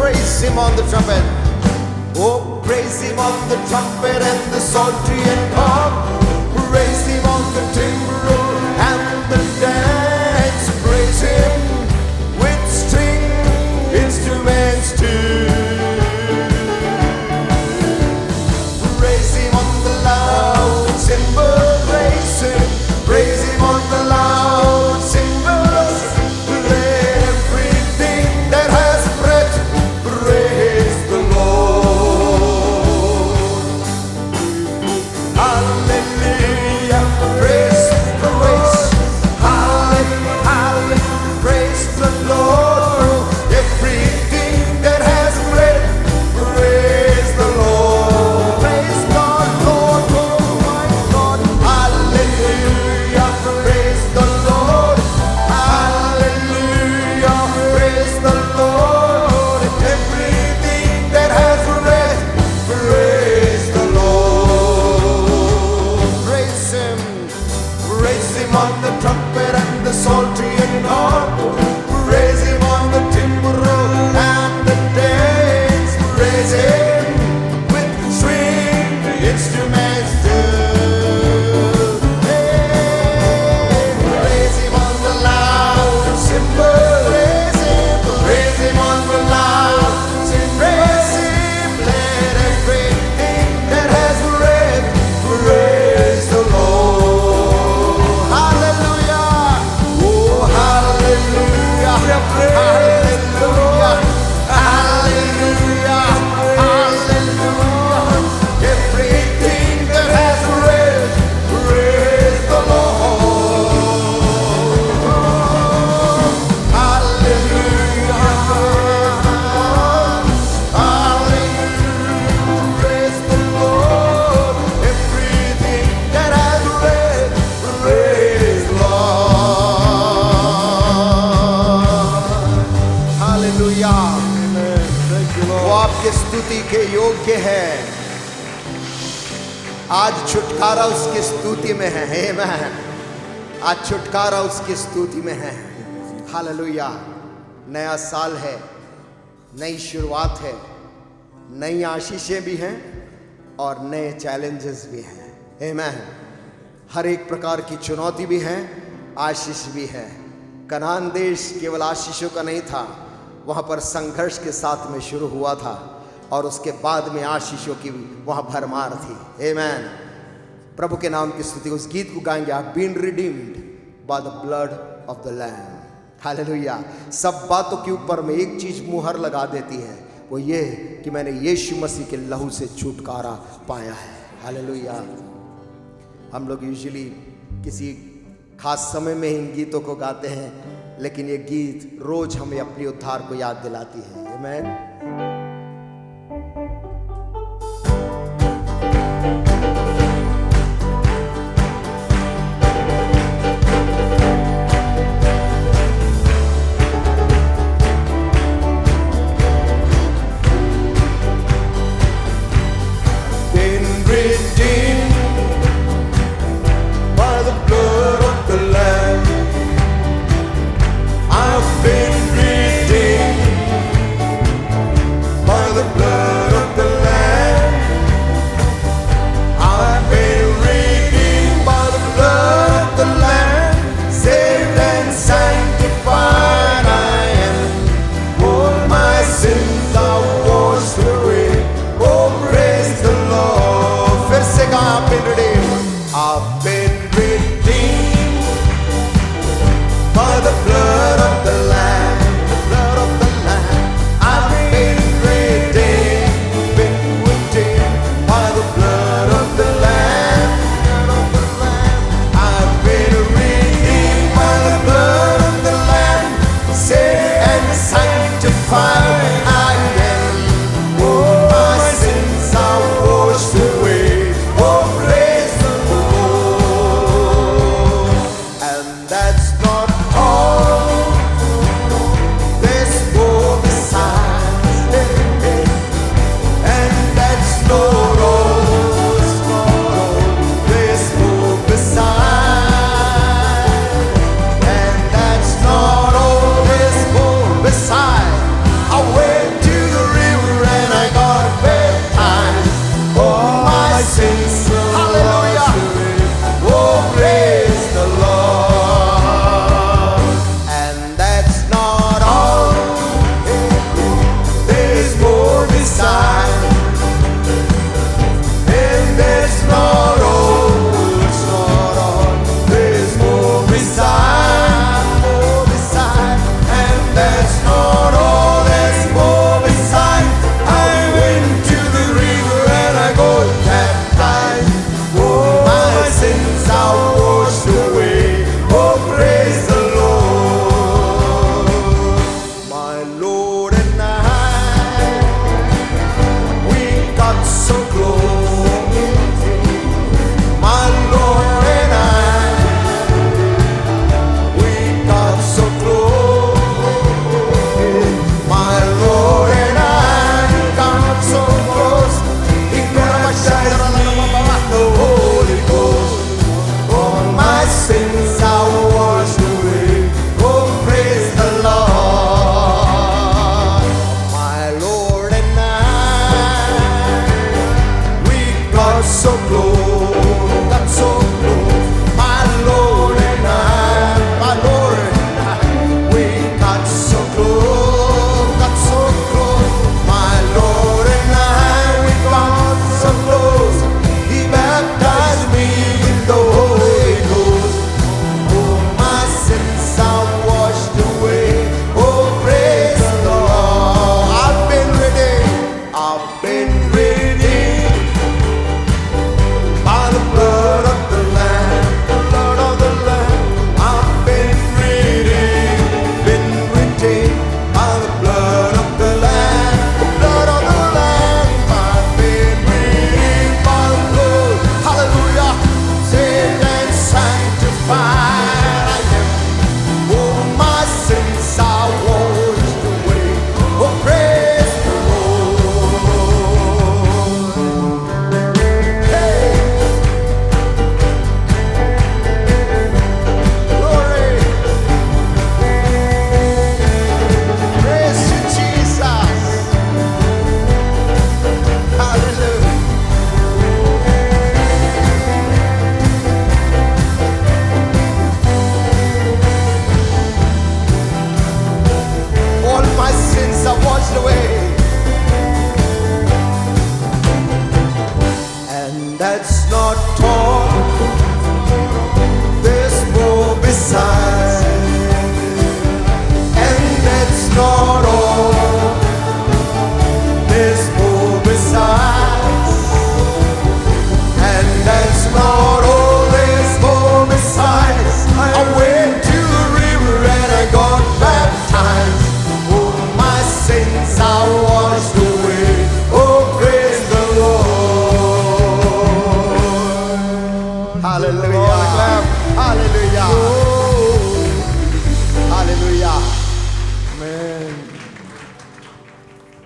Praise him on the trumpet. Oh, praise him on the trumpet and the psaltery and harp. Praise him on the timbrel and the dance. Praise him with string instruments too. Praise him on the loud cymbal. Praise him on the loud cymbals. Let everything that has breath praise the Lord. Hallelujah, praise the Lord. Hallelujah, praise the Lord. Everything that has breath praise the Lord. Praise God, Lord, oh my God. Hallelujah, praise the Lord. Hallelujah, praise the Lord. Everything that has breath praise the Lord. Praise him on the trumpet and the psaltery and harp. Praise him on the timbrel and the dance. Praise him with string instruments too. Hey, praise him on the loud cymbal. Praise him on the loud cymbal. Praise him, let everything that has breath praise the Lord. Hallelujah. Oh, hallelujah. Hallelujah. Hallelujah. Hallelujah. Everything that has breath praise the Lord. Hallelujah. Hallelujah. Praise the Lord. Everything that has breath praise the Lord. Hallelujah. वो आपके स्तुति के योग्य है। आज छुटकारा उसकी स्तुति में है। आमीन। आज छुटकारा उसकी स्तुति में है। हालेलुया। नया साल है, नई शुरुआत है, नई आशीषें भी हैं और नए चैलेंजेस भी हैं। आमीन। हर एक प्रकार की चुनौती भी है, आशीष भी है। कनान देश केवल आशीषों का नहीं था, वहाँ पर संघर्ष के साथ में शुरू हुआ था और उसके बाद में आशीषों की वहाँ भरमार थी। आमीन। प्रभु के नाम की स्तुति। उस गीत को गाएंगे, I been redeemed by the blood of the lamb. Hallelujah. सब बातों के ऊपर में एक चीज मुहर लगा देती है, वो ये कि मैंने यीशु मसीह के लहू से छुटकारा पाया है। हालेलुया। हम लोग यूजुअली किसी खास समय में इन गीतों को गाते हैं, लेकिन ये गीत रोज हमें अपनी उद्धार को याद दिलाती है। आमीन।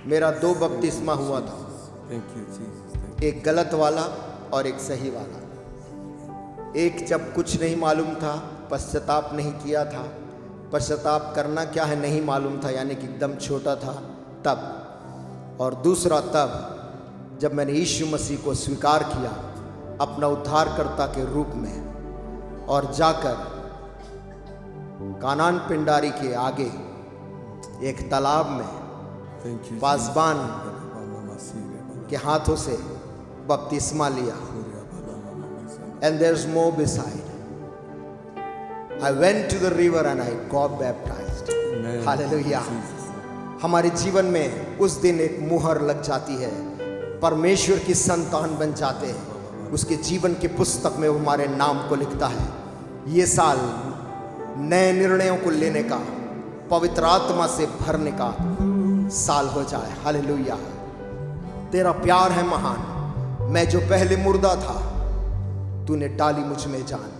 मेरा 2 बपतिस्मा हुआ था, Thank you, Jesus. एक गलत वाला और एक सही वाला। एक जब कुछ नहीं मालूम था, पश्चाताप नहीं किया था, पश्चाताप करना क्या है नहीं मालूम था, यानी कि एकदम छोटा था तब। और दूसरा तब जब मैंने यीशु मसीह को स्वीकार किया अपना उद्धारकर्ता के रूप में, और जाकर कानान पिंडारी के आगे एक तालाब में Thank you, पासबान Jesus. के हाथों से बपतिस्मा लिया। And there's more beside. I went to the river and I got baptized. Amen. Hallelujah. Jesus. हमारे जीवन में उस दिन एक मुहर लग जाती है, परमेश्वर की संतान बन जाते हैं, उसके जीवन की पुस्तक में वो हमारे नाम को लिखता है। ये साल नए निर्णयों को लेने का, पवित्र आत्मा से भरने का साल हो जाए। हालेलुया। तेरा प्यार है महान, मैं जो पहले मुर्दा था तूने डाली मुझ में जान।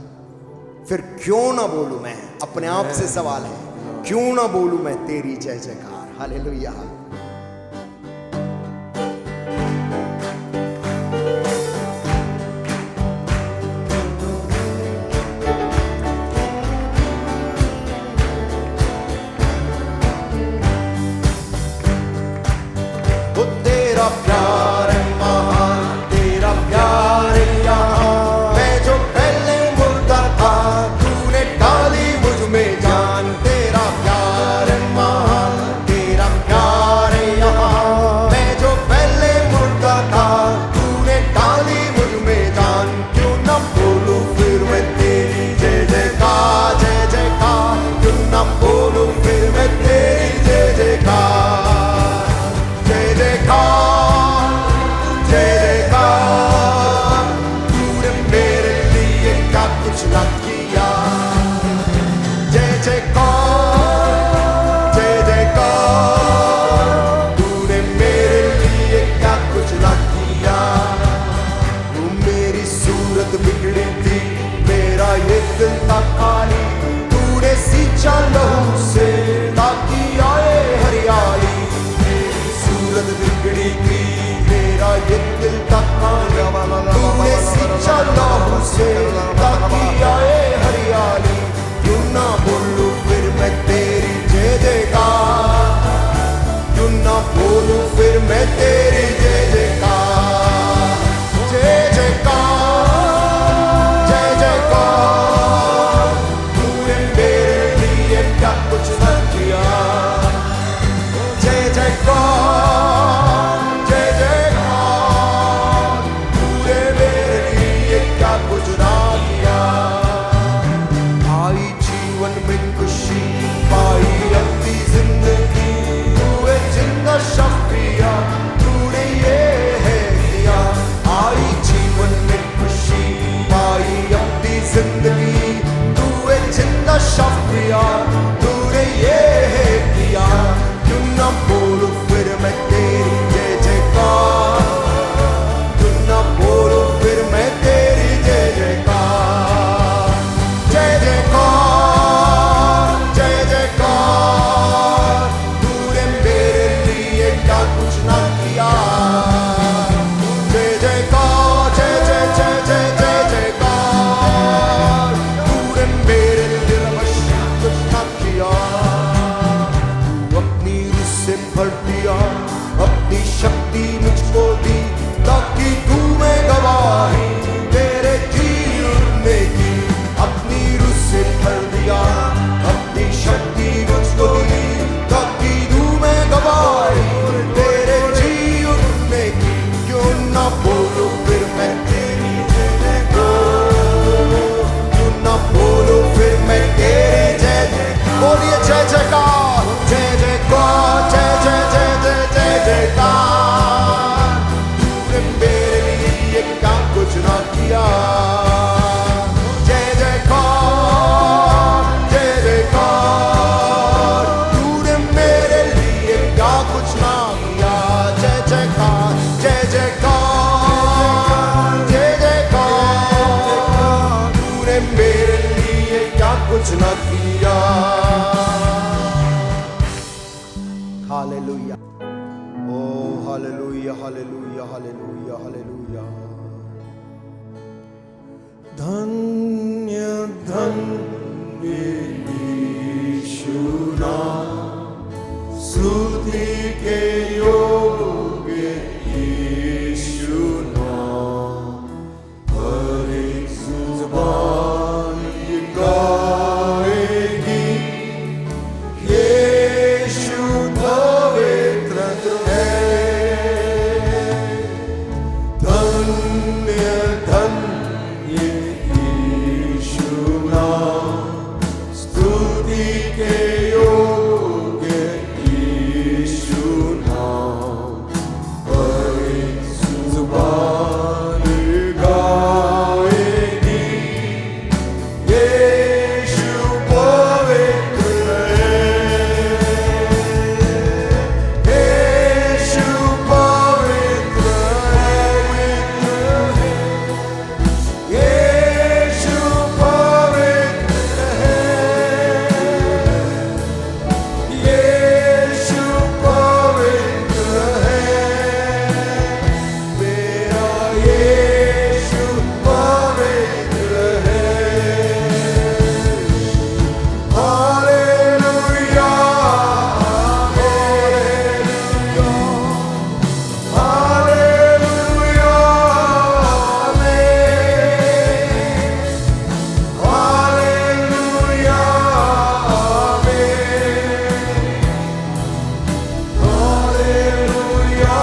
फिर क्यों ना बोलूं मैं, अपने आप से सवाल है, क्यों ना बोलूं मैं तेरी जय जयकार। हालेलुया। वो तेरा प्यार है महान, तेरा प्यार है यहाँ। मैं जो पहले मुर्दा था तूने डाली मुझ में जान। तेरा प्यार है महान, तेरा प्यार है यहाँ। मैं जो पहले मुर्दा था तूने डाली मुझ में जान। क्यों ना बोलूं फिर मैं तेरी जय जयकार, जय जयकार। क्यों ना बोलूं फिर मैं तेरी जय जयकार, जय जयकार, जय जयकार। तूने मेरे लिए क्या कुछ ना किया। जय जयकार, जय जयकार। तूने मेरे लिए क्या कुछ ना किया। तू मेरी सूरत बिगड़ी थी, मेरा ये दिल था खाली। तूने सींचा लहू से ताकि आए हरियाली। मेरी सूरत बिगड़ी थी, मेरा ये दिल था खाली। तूने सींचा लहू से ताकि आए हरियाली। क्यों ना बोलूं फिर मैं तेरी जय जयकार। क्यों ना बोलूं फिर मैं तेरी जय जयकार, जय जयकार, जय जयकार। तूने मेरे लिए क्या कुछ न किया। जय जयकार, जय जयकार। तूने मेरे लिए क्या कुछ ना किया। आई जीवन में खुशी, पाई अपनी जिंदगी। तूने जिंदा शक्तिया, तूने ये है किया। आई जीवन में खुशी, पाई अपनी जिंदगी। तूने जिंदा शक्तिया, तूने ये है किया। क्यों ना बोलूं फिर मैं तेरी जय जयकार। क्यों ना बोलूं फिर मैं तेरी जय जयकार, जय जयकार, जय जयकार। तूने मेरे लिए क्या कुछ ना किया। जय जयकार, जय जय जय जय जय जयकार। तूने मेरे लिए कुछ ना किया। तू अपनी रूह से भर दिया, अपनी शक्ति मुझको दी, ताकि तू में गवाही तेरे जीने की। अपनी रूह से भर दिया, अपनी शक्ति मुझको दी, ताकि तू में गवाही तेरे जीने की। क्यों ना बोलूं फिर मैं तेरी जय जयकार। क्यों ना बोलूं फिर मैं तेरी जय जय। बोलिए जय जयकार, जय जयकार, जय जय जय जय जय जयकार। तूने मेरे लिए क्या कुछ ना किया। जय जयकार, जय जयकार। तूने मेरे लिए क्या कुछ ना किया। जय जयकार, जय जयकार, जय जयकार। तूने मेरे लिए क्या कुछ ना किया। हालेलुया। ओ हालेलुया हालेलुया हालेलुया हालेलुया। धन्य धन्य यीशु नाम, स्तुति के योग्य यीशु नाम, हर एक जुबान गाएगी यीशु पवित्र है। धन्य धन्य यीशु नाम, स्तुति के योग्य यीशु नाम, हर एक जुबान गाएगी यीशु पवित्र है। यीशु पवित्र है। यीशु पवित्र है। यीशु पवित्र है। मेरा यीशु पवित्र है। Hallelujah hallelujah hallelujah hallelujah hallelujah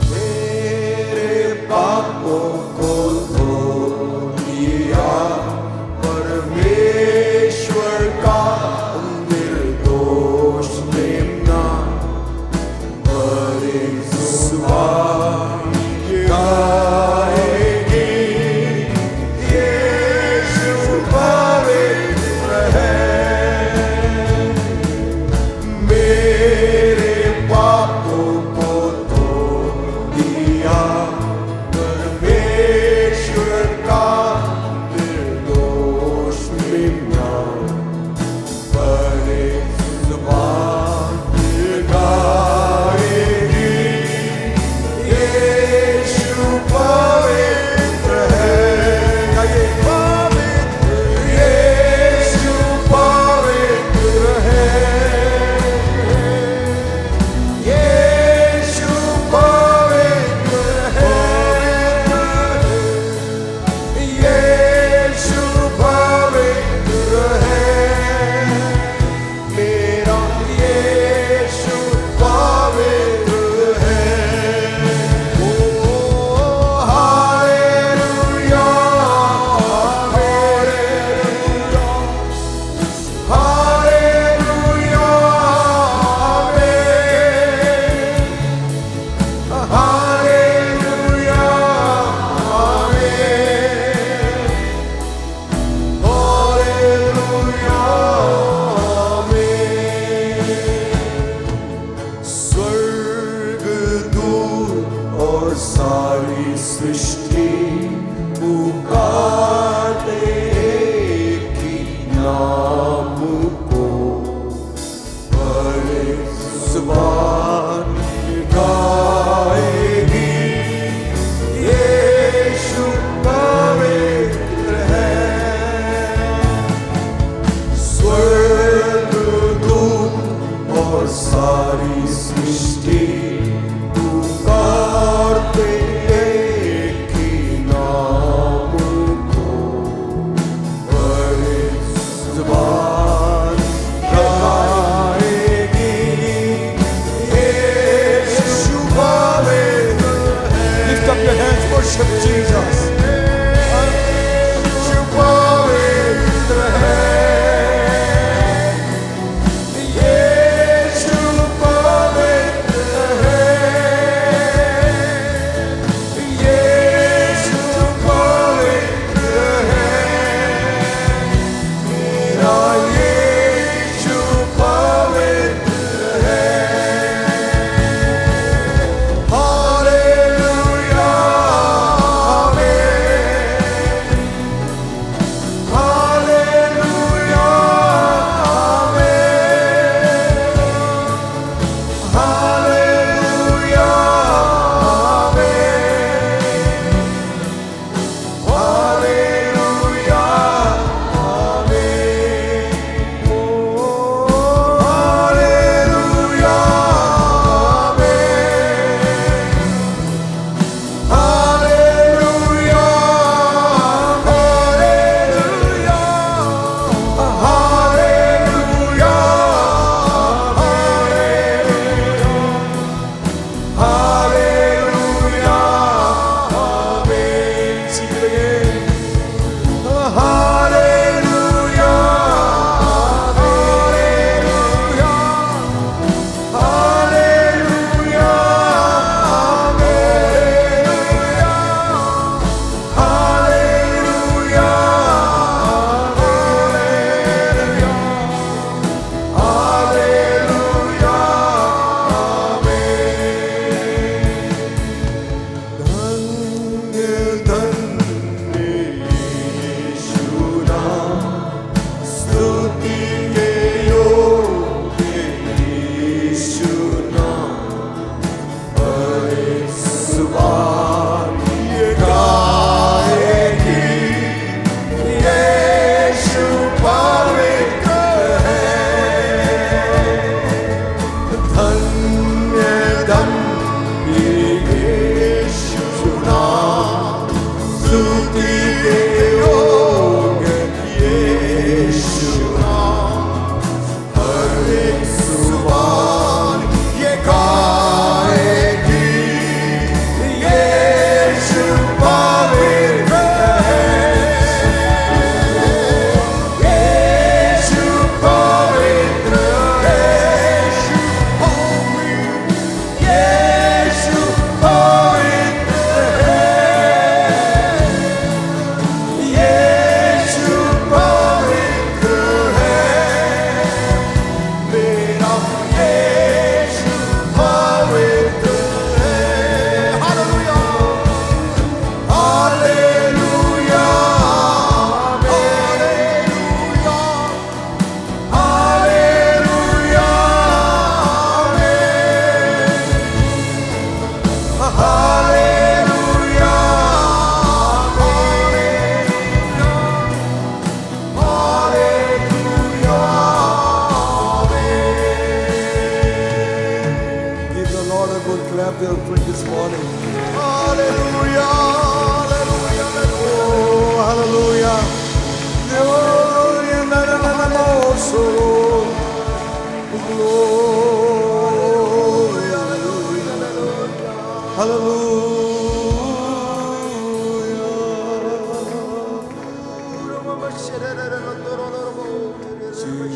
मेरे पापों को धो दिया परमेश्वर का निर्दोष मेमना, हर एक जुबान गाएगी यीशु पवित्र है। मेरे पापों को धो दिया परमेश्वर का निर्दोष मेमना, हर एक जुबान गाएगी यीशु पवित्र है। यीशु पवित्र है। यीशु पवित्र है। यीशु पवित्र है। मेरा यीशु पवित्र है। ओ हालेलुया हालेलुया हालेलुया हालेलुया स्वर्गदूत और सारी सृष्टि पुकारते एक ही नाम को, हर एक जुबान गाएगी यीशु पवित्र है। स्वर्गदूत और सारी सृष्टि पुकारते एक ही नाम को, हर एक जुबान गाएगी यीशु पवित्र है। Lift up your hands, worship Jesus. यीशु पवित्र है। यीशु पवित्र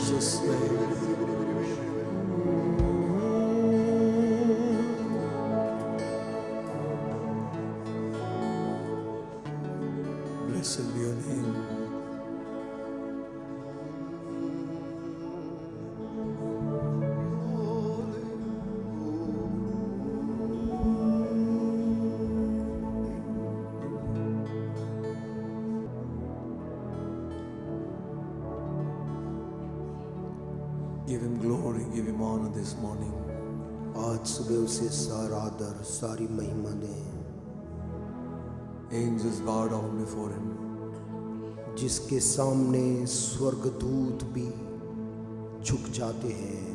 Jesus' name. Blessed be your name. Give him glory, give him honor this morning. आज सुबह उसे सारा आदर सारी महिमा दें, Angels bow down before him. जिसके सामने स्वर्गदूत भी झुक जाते हैं।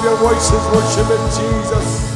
up your voices, worship in Jesus.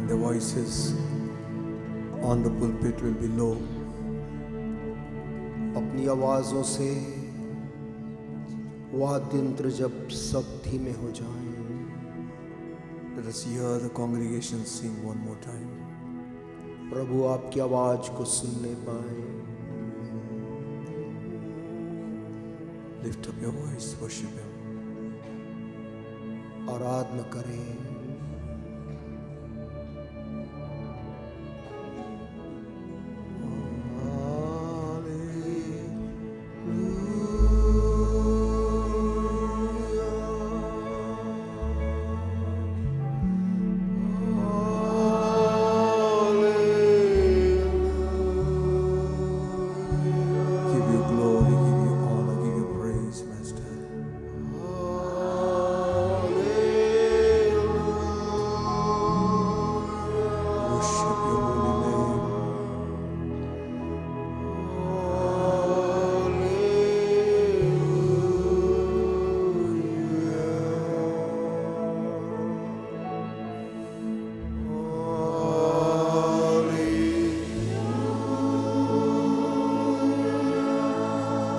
The voices on the pulpit will be low. अपनी आवाजों से वाद्य यंत्र जब सब धीमे हो जाएं, Let us hear the congregation sing one more time. प्रभु आपकी आवाज को सुनने पाए। Lift up your voice, worship Him. आराधना करें।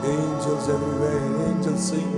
Angels everywhere, angels sing.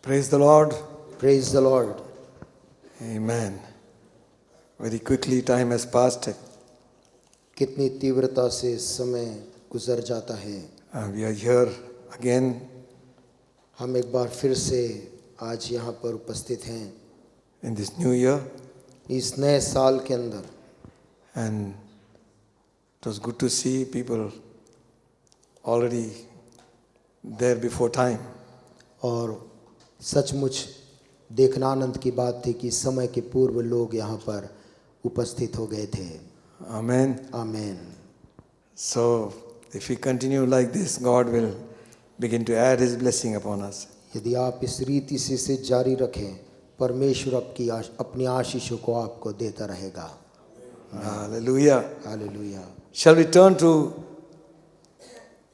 Praise the Lord. Praise the Lord. Amen. Very quickly time has passed. कितनी तीव्रता से समय गुजर जाता है। We are here again हम एक बार फिर से आज यहाँ पर उपस्थित हैं in this new year, इस नए साल के अंदर, and it was good to see people already there before time. और सचमुच देखना आनंद की बात थी कि समय के पूर्व लोग यहाँ पर उपस्थित हो गए थे। Amen. आमीन। So if we continue like this, God will begin to add His blessing upon us. यदि आप इस रीति से इसे जारी रखें, परमेश्वर अपनी आशीषों को आपको देता रहेगा। Hallelujah. Hallelujah. Shall we turn to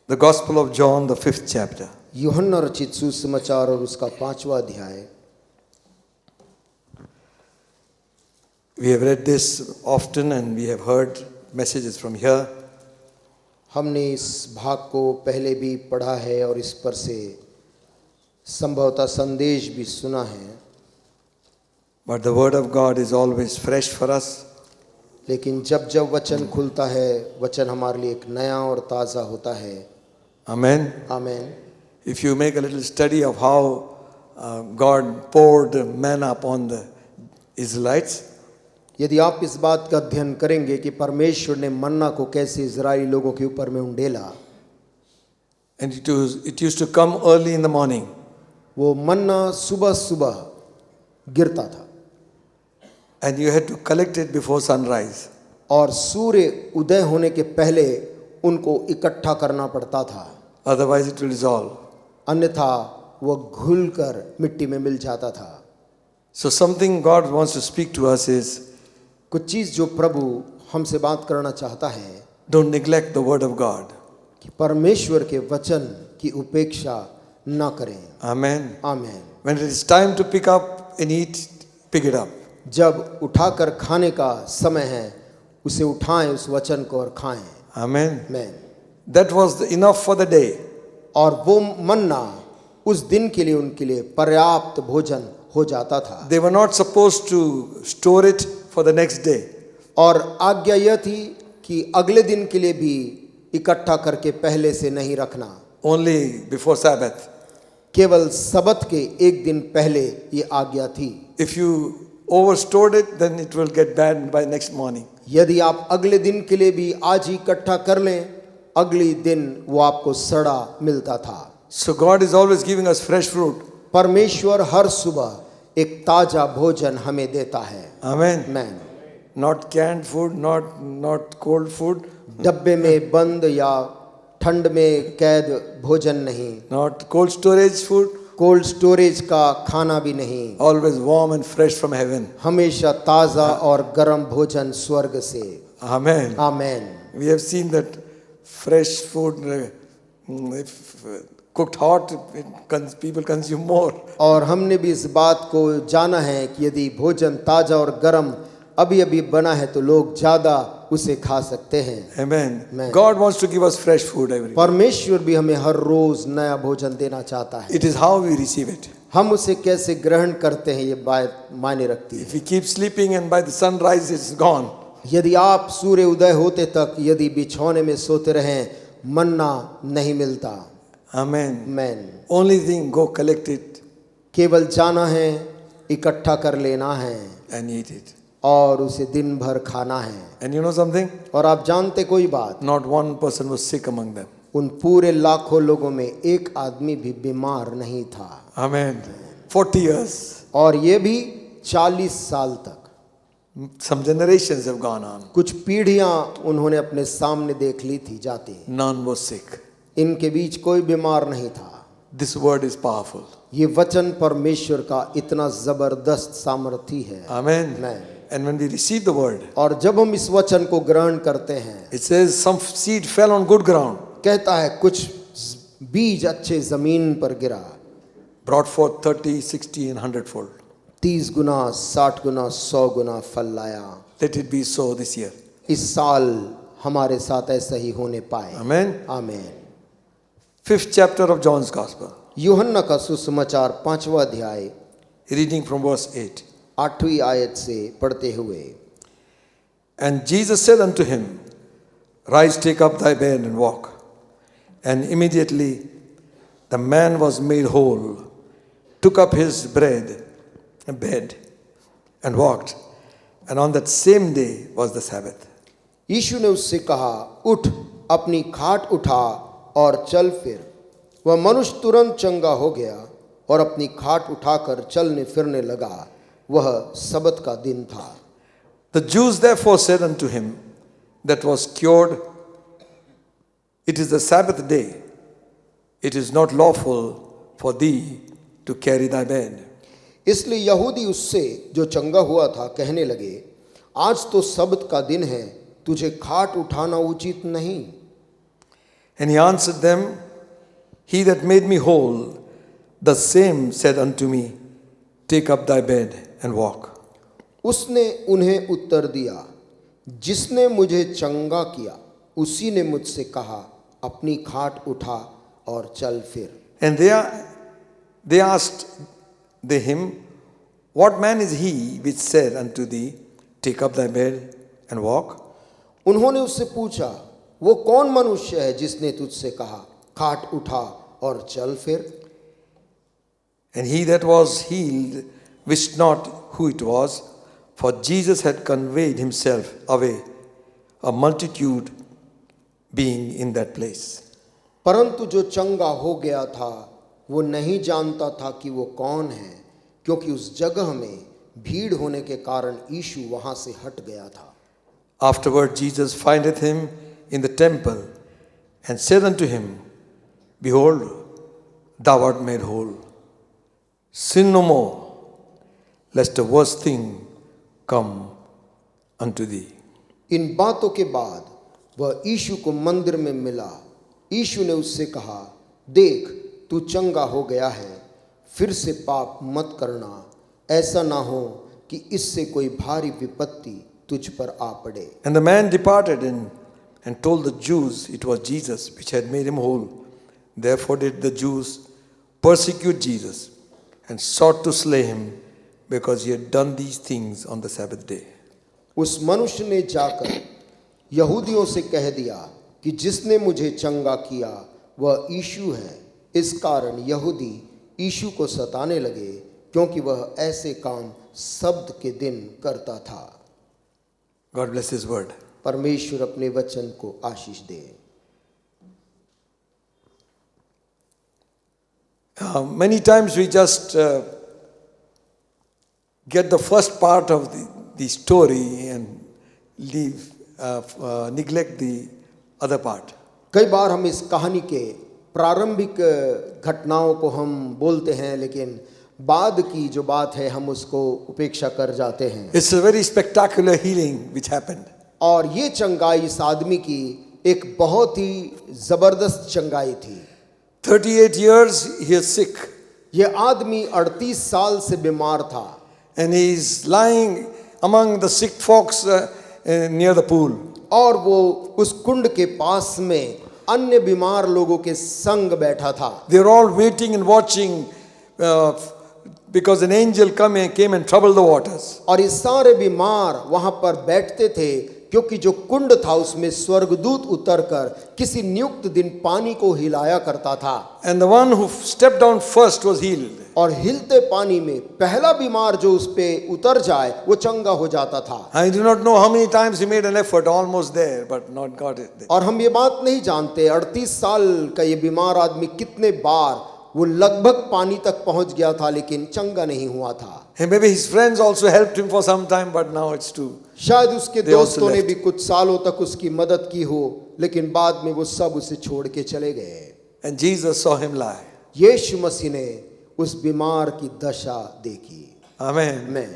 the Gospel of John, the 5th chapter? यूहन्ना रचित सुसमाचार और उसका 5वां अध्याय। We have read this often and we have heard messages from here. हमने इस भाग को पहले भी पढ़ा है और इस पर से संभवतः संदेश भी सुना है। But the word of God is always fresh for us. लेकिन जब जब वचन खुलता है, वचन हमारे लिए एक नया और ताज़ा होता है। Amen. आमीन। If you make a little study of how God poured manna upon the Israelites, यदि आप इस बात का अध्ययन करेंगे कि परमेश्वर ने मन्ना को कैसे इजरायली लोगों के ऊपर में उंडेला, and it used to come early in the morning. वो मन्ना सुबह सुबह गिरता था And you had to collect it before sunrise. और सूर्य उदय होने के पहले उनको इकट्ठा करना पड़ता था, Otherwise it will dissolve. अन्यथा वह घुलकर मिट्टी में मिल जाता था। So something God wants to speak to us is, कुछ चीज़ जो प्रभु हमसे बात करना चाहता है don't neglect the word of God. कि परमेश्वर के वचन की उपेक्षा ना करें। Amen. आमीन। When it is time to pick up and eat, pick it up. जब उठाकर खाने का समय है, उसे उठाएं, उस वचन को और खाएं। Amen. आमीन। That was enough for the day. और वो मन्ना उस दिन के लिए उनके लिए पर्याप्त भोजन हो जाता था। They were not supposed to store it for the next day. और आज्ञा यह थी कि अगले दिन के लिए भी इकट्ठा करके पहले से नहीं रखना, Only before Sabbath. केवल सबत के एक दिन पहले ये आज्ञा थी। If you overstored it, then it will get bad by next morning. यदि आप अगले दिन के लिए भी आज ही इकट्ठा कर लें, अगली दिन वो आपको सड़ा मिलता था। So God is always giving us fresh fruit. परमेश्वर हर सुबह एक ताजा भोजन हमें देता है। Amen. आमीन। Not canned food, not cold food, डब्बे में बंद या ठंड में कैद भोजन नहीं, not cold storage food, cold storage का खाना भी नहीं, always warm and fresh from heaven. हमेशा ताज़ा और गर्म भोजन स्वर्ग से। Amen. आमीन। We have seen that fresh food, if cooked hot, people consume more. और हमने भी इस बात को जाना है कि यदि भोजन ताज़ा और गर्म अभी अभी बना है तो लोग ज़्यादा उसे खा सकते हैं। Amen. Amen. God wants to give us fresh food every day. परमेश्वर भी हमें हर रोज नया भोजन देना चाहता है। It is how we receive it. हम उसे कैसे ग्रहण करते हैं ये बात मायने रखती है। If we keep sleeping and by the sunrise it's gone, यदि आप सूर्य उदय होते तक यदि बिछौने में सोते रहें, मन्ना नहीं मिलता। Amen. Man Only thing, go collect it केवल जाना है, इकट्ठा कर लेना है and eat it. और उसे दिन भर खाना है। And you know something? और आप जानते कोई बात, Not one person was sick among them. उन पूरे लाखों लोगों में एक आदमी भी बीमार नहीं था। Amen. 40 years. और ये भी 40 साल तक। Some generations have gone on. कुछ पीढ़ियां उन्होंने अपने सामने देख ली थी जाते। None was sick. इनके बीच कोई बीमार नहीं था। This word is powerful. ये वचन परमेश्वर का इतना जबरदस्त सामर्थी है। Amen. Amen. And when we receive the word, और जब हम इस वचन को ग्रहण करते हैं, it says some seed fell on good ground, कहता है कुछ बीज अच्छे जमीन पर गिरा, brought forth 30, 60 and 100 fold. 30 गुना, 60 गुना, 100 गुना फल लाया। Let it be so this year. इस साल हमारे साथ ऐसा ही होने पाए। Amen. आमीन। 5th chapter of John's Gospel. यूहन्ना का सुसमाचार 5वां अध्याय reading from verse 8. 8वीं आयत से पढ़ते हुए। And Jesus said unto him, Rise, take up thy bed and walk. And immediately the man was made whole, took up his bed and walked. And on that same day was the Sabbath. यीशु ने उससे कहा, उठ, अपनी खाट उठा और चल फिर। वह मनुष्य तुरंत चंगा हो गया और अपनी खाट उठाकर चलने फिरने लगा। वह सबत का दिन था। The Jews therefore said unto him that was cured, It is the Sabbath day. It is not lawful for thee to carry thy bed. इसलिए यहूदी उससे जो चंगा हुआ था कहने लगे, आज तो सबत का दिन है, तुझे खाट उठाना उचित नहीं। And he answered them, He that made me whole, the same said unto me, Take up thy bed and walk. उसने उन्हें उत्तर दिया, जिसने मुझे चंगा किया उसी ने मुझसे कहा, अपनी खाट उठा और चल फिर। And they asked him, What man is he which said unto thee, Take up thy bed and walk? उन्होंने उससे पूछा, वो कौन मनुष्य है जिसने तुझसे कहा, खाट उठा और चल फिर? And he that was healed wished not who it was, for Jesus had conveyed himself away, a multitude being in that place. परंतु जो चंगा हो गया था वो नहीं जानता था कि वो कौन है, क्योंकि उस जगह में भीड़ होने के कारण यीशु वहां से हट गया था। Afterward Jesus findeth him in the temple and said unto him, Behold, thou art made whole. Sin no more, lest a worse thing come unto thee. इन बातों के बाद वह यीशु को मंदिर में मिला। यीशु ने उससे कहा, देख, तू चंगा हो गया है, फिर से पाप मत करना, ऐसा ना हो कि इससे कोई भारी विपत्ति तुझ पर आ पड़े। And the man departed and told the Jews it was Jesus which had made him whole. Therefore did the Jews persecute Jesus and sought to slay him, because he had done these things on the Sabbath day. उस मनुष्य ने जाकर यहूदियों से कह दिया कि जिसने मुझे चंगा किया वह यीशु है। इस कारण यहूदी यीशु को सताने लगे, क्योंकि वह ऐसे काम सब्त के दिन करता था। God bless his word. परमेश्वर अपने वचन को आशीष दे। Many times we just get the first part of the story and neglect the other part. कई बार हम इस कहानी के प्रारंभिक घटनाओं को हम बोलते हैं, लेकिन बाद की जो बात है हम उसको उपेक्षा कर जाते हैं। It's a very spectacular healing which happened. और ये चंगाई इस आदमी की एक बहुत ही जबरदस्त चंगाई थी। 38 years he is sick. ये आदमी 38 साल से बीमार था। And he is lying among the sick folks near the pool. और वो उस कुंड के पास में अन्य बीमार लोगों के संग बैठा था। They are all waiting and watching because an angel came and troubled the waters. और ये सारे बीमार वहां पर बैठते थे, क्योंकि जो कुंड था उसमें स्वर्गदूत उतरकर किसी नियुक्त दिन पानी को हिलाया करता था। And the one who stepped down first was healed. और हिलते पानी में पहला बीमार जो उस पे उतर जाए वो चंगा हो जाता था। I do not know how many times he made an effort, almost there, but not got it. और हम ये बात नहीं जानते 38 साल का ये बीमार आदमी कितने बार वो लगभग पानी तक पहुंच गया था, लेकिन चंगा नहीं हुआ था। And maybe his friends also helped him for some time, but now it's too. शायद उसके They also दोस्तों ने left. भी कुछ सालों तक उसकी मदद की हो, लेकिन बाद में वो सब उसे छोड़ के चले गए। And Jesus saw him lie. यीशु मसीह ने उस बीमार की दशा देखी। Amen. आमीन।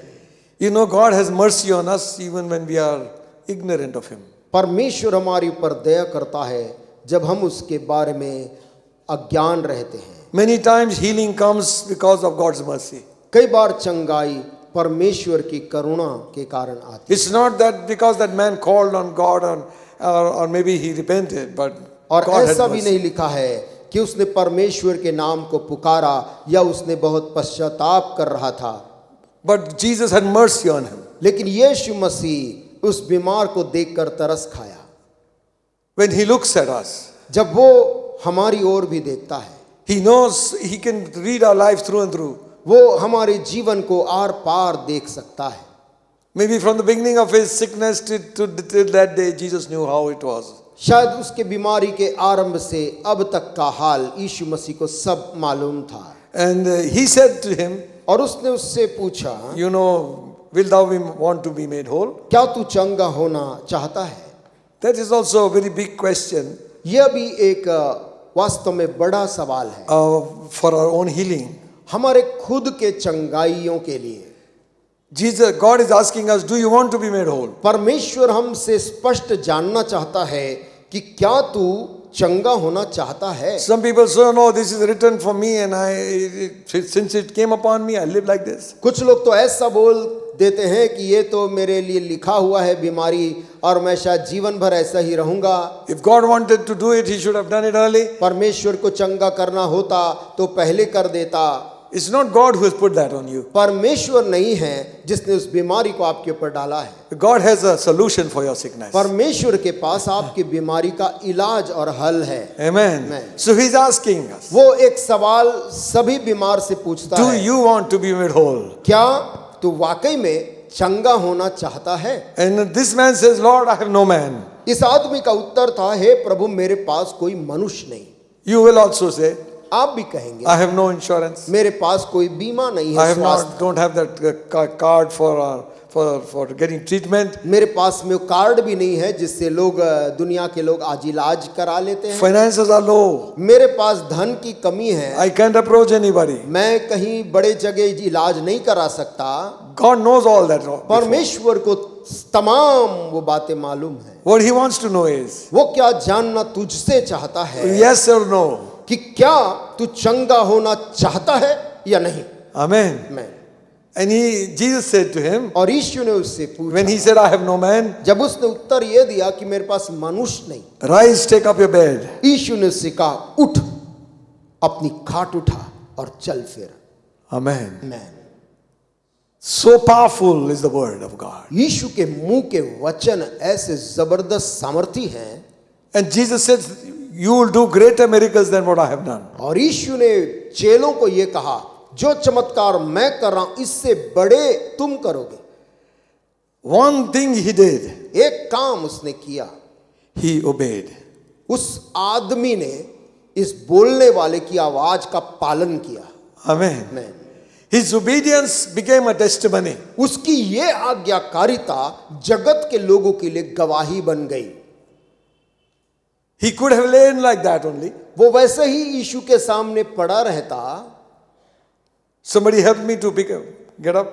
You know, God has mercy on us even when we are ignorant of him. परमेश्वर हमारे ऊपर दया करता है जब हम उसके बारे में अज्ञान रहते हैं। Many times healing comes because of God's mercy. कई बार चंगाई परमेश्वर की करुणा के कारण आती है। It's not that because that man called on God or maybe he repented, but और God had ऐसा भी mercy. नहीं लिखा है कि उसने परमेश्वर के नाम को पुकारा या उसने बहुत पश्चाताप कर रहा था, but Jesus had mercy on him. लेकिन यीशु मसीह उस बीमार को देखकर तरस खाया। When he looks at us, जब वो हमारी ओर भी देखता है, he knows he can read our life through and through. वो हमारे जीवन को आर पार देख सकता है। Maybe from the beginning of his sickness till that day, Jesus knew how it was. शायद उसके बीमारी के आरंभ से अब तक का हाल यीशु मसीह को सब मालूम था। And he said to him, और उसने उससे पूछा, you know, will thou want to be made whole? क्या तू चंगा होना चाहता है? That is also a very big question यह भी एक वास्तव में बड़ा सवाल है for our own healing. हमारे खुद के चंगाइयों के लिए। God is asking us, do you want to be made whole? परमेश्वर हमसे स्पष्ट जानना चाहता है कि क्या तू चंगा होना चाहता है? Some people say, no, this is written for me and since it came upon me, I live like this. कुछ लोग तो ऐसा बोल देते हैं कि ये तो मेरे लिए लिखा हुआ है बीमारी और मैं शायद जीवन भर ऐसा ही रहूंगा। If God wanted to do it, he should have done it early. परमेश्वर को चंगा करना होता तो पहले कर देता। It's not God who has put that on you. परमेश्वर नहीं है जिसने उस बीमारी को आपके ऊपर डाला है। God has a solution for your sickness. परमेश्वर के पास आपकी बीमारी का इलाज और हल है। Amen. Amen. So he's asking us, वो एक सवाल सभी बीमार से पूछता do है, you want to be made whole? क्या तू वाकई में चंगा होना चाहता है? And this man says, Lord, I have no man. इस आदमी का उत्तर था, हे प्रभु मेरे पास कोई मनुष्य नहीं। You will also say, आप भी कहेंगे, I have no insurance. मेरे पास कोई बीमा नहीं I है, have don't have that card for getting treatment. मेरे पास में कार्ड भी नहीं है जिससे लोग दुनिया के लोग आज इलाज करा लेते हैं। Finances are low. मेरे पास धन की कमी है, I can't approach anybody. मैं कहीं बड़े जगह इलाज नहीं करा सकता। God knows all that. परमेश्वर को तमाम वो बातें मालूम है। What he wants to know is, वो क्या जानना तुझसे चाहता है yes or no. कि क्या तू चंगा होना चाहता है या नहीं। Amen. मैं And Jesus said to him, और यीशु ने उससे पूछा, when he said, I have no man, जब उसने उत्तर ये दिया कि मेरे पास मनुष्य नहीं, rise, take up your bed. यीशु ने उससे कहा, उठ, अपनी खाट उठा और चल फिर। Amen. मैं So powerful is the word of God. यीशु के मुंह के वचन ऐसे जबरदस्त सामर्थी हैं। And Jesus said, you will do greater miracles than what I have done. और यीशु ने चेलों को ये कहा, जो चमत्कार मैं कर रहा हूं इससे बड़े तुम करोगे। One thing he did, एक काम उसने किया, he obeyed. उस आदमी ने इस बोलने वाले की आवाज का पालन किया। Amen. मैं His obedience became a testimony. उसकी ये आज्ञाकारिता जगत के लोगों के लिए गवाही बन गई। He could have lain like that only. वो वैसे ही यीशु के सामने पड़ा रहता Somebody help me to get up.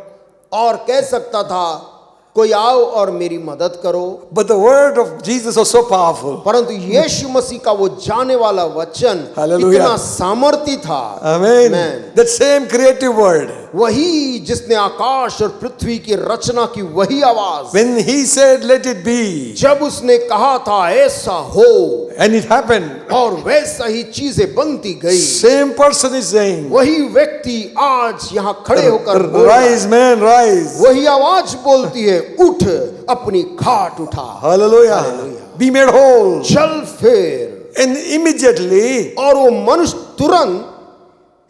और कह सकता था, कोई आओ और मेरी मदद करो। But the word of Jesus was so powerful. परंतु यीशु मसीह का वो जाने वाला वचन Hallelujah. इतना सामर्थी था। Amen. Amen. That same creative word. वही जिसने आकाश और पृथ्वी की रचना की, वही आवाज When he said, let it be, जब उसने कहा था ऐसा हो, and it happened, और वैसा ही चीजें बनती गई। same person is saying, वही व्यक्ति आज यहाँ खड़े होकर बोल रहा है। rise man, rise. वही आवाज बोलती है, उठ, अपनी खाट उठा। Hallelujah. Hallelujah. Be made whole. चल फिर। And immediately और वो मनुष्य तुरंत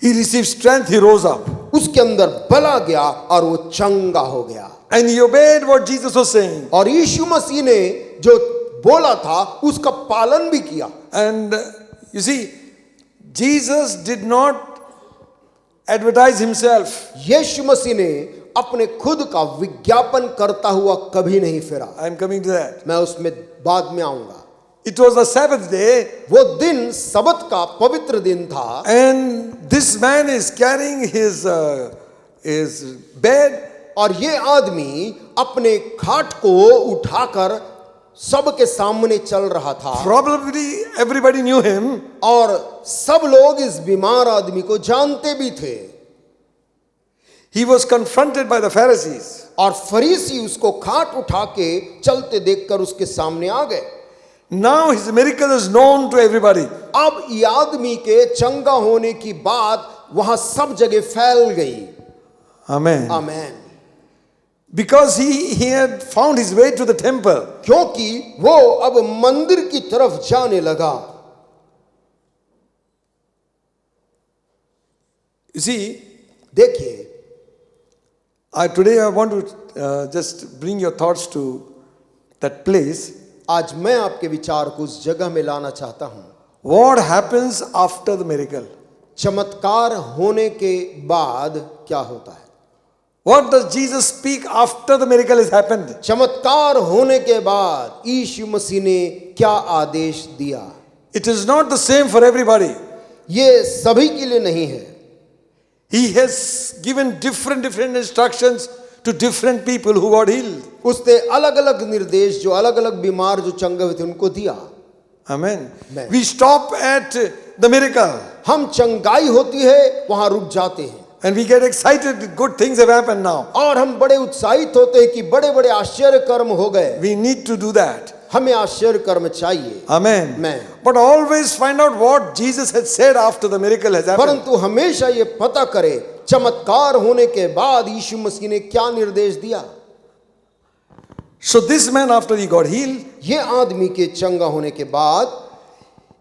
he received strength, he rose up. उसके अंदर बल आ गया और वो चंगा हो गया। And he obeyed what Jesus was saying. और यीशु मसीह ने जो बोला था उसका पालन भी किया। And you see, Jesus did not advertise himself. यीशु मसीह ने अपने खुद का विज्ञापन करता हुआ कभी नहीं फिरा। I am coming to that. मैं उसमें बाद में आऊंगा। It was the Sabbath day, वो दिन सबत का पवित्र दिन था। and this man is carrying his bed. और ये आदमी अपने खाट को उठाकर सबके सामने चल रहा था। Probably everybody knew him. और सब लोग इस बीमार आदमी को जानते भी थे। He was confronted by the Pharisees. और फरीसी उसको खाट उठा के चलते देखकर उसके सामने आ गए। Now his miracle is known to everybody. अब ये आदमी के चंगा होने की बात वहां सब जगह फैल गई। Amen. Amen. Because he had found his way to the temple. क्योंकि वो अब मंदिर की तरफ जाने लगा। You see, देखिए, today I want to just bring your thoughts to that place. आज मैं आपके विचार को उस जगह में लाना चाहता हूं। What happens after the miracle? चमत्कार होने के बाद क्या होता है? What does Jesus speak after the miracle has happened? चमत्कार होने के बाद यीशु मसीह ने क्या आदेश दिया? It is not the same for everybody. ये सभी के लिए नहीं है। He has given different instructions to different people who got healed. उसने अलग अलग निर्देश जो अलग अलग बीमार जो चंगे हुए थे उनको दिया। Amen. Amen. We stop at the miracle हम चंगाई होती है वहां रुक जाते हैं and we get excited. Good things have happened now. और हम बड़े उत्साहित होते हैं कि बड़े बड़े आश्चर्य कर्म हो गए। We need to do that. हमें आश्चर्य कर्म चाहिए। Amen. Amen. But always find out what Jesus had said after the miracle has happened. परंतु हमेशा ये पता करे चमत्कार होने के बाद यीशु मसीह ने क्या निर्देश दिया। So this man, after he got healed, ये आदमी के चंगा होने के बाद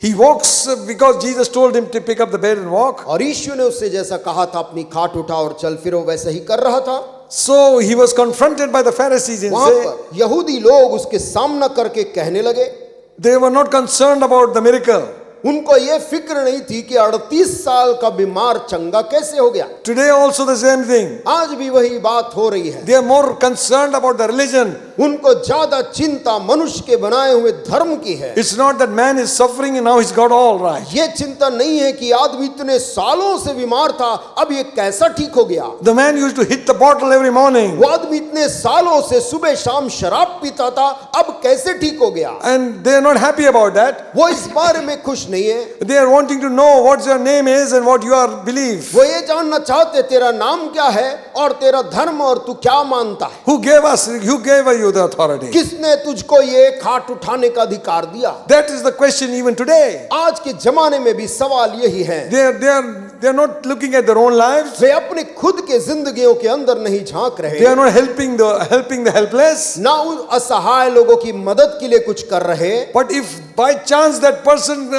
he walks because Jesus told him to pick up the bed and walk. और यीशु ने उससे जैसा कहा था अपनी खाट उठा और चल फिर वो वैसा ही कर रहा था। So he was confronted by the Pharisees and वहां say, पर यहूदी लोग उसके सामना करके कहने लगे, they were not concerned about the miracle. उनको ये फिक्र नहीं थी कि 38 साल का बीमार चंगा कैसे हो गया। Today also the same thing. आज भी वही बात हो रही है। They are more concerned about the religion. उनको ज्यादा चिंता मनुष्य के बनाए हुए धर्म की है। It's not that man is suffering and now he's got all right. ये चिंता नहीं है कि आदमी इतने सालों से बीमार था अब ये कैसा ठीक हो गया। The man used to hit the bottle every morning. वो आदमी इतने सालों से सुबह शाम शराब पीता था अब कैसे ठीक हो गया। And they are not happy about that. वो इस बारे में खुश नहीं है। They are wanting to know what your name is and what you are believe. वो ये जानना चाहते तेरा नाम क्या है और तेरा धर्म और तू क्या मानता है। Who gave you the authority? किसने तुझको ये खाट उठाने का अधिकार दिया। That is the question even today. आज के जमाने में भी सवाल यही है। They are not looking at their own lives. वे अपने खुद के जिंदगियों के अंदर नहीं झांक रहे। They are not helping the helpless. ना उन असहाय लोगों की मदद के लिए कुछ कर रहे। But if by chance that person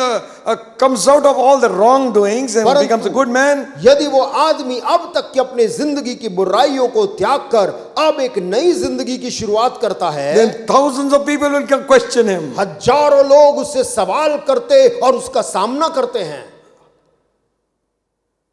comes out of all the wrongdoings and becomes a good man, यदि वो आदमी अब तक की अपने जिंदगी की बुराइयों को त्याग कर अब एक नई जिंदगी की शुरुआत करता है, then thousands of people will question him. हजारों लोग उससे सवाल करते और उसका सामना करते हैं।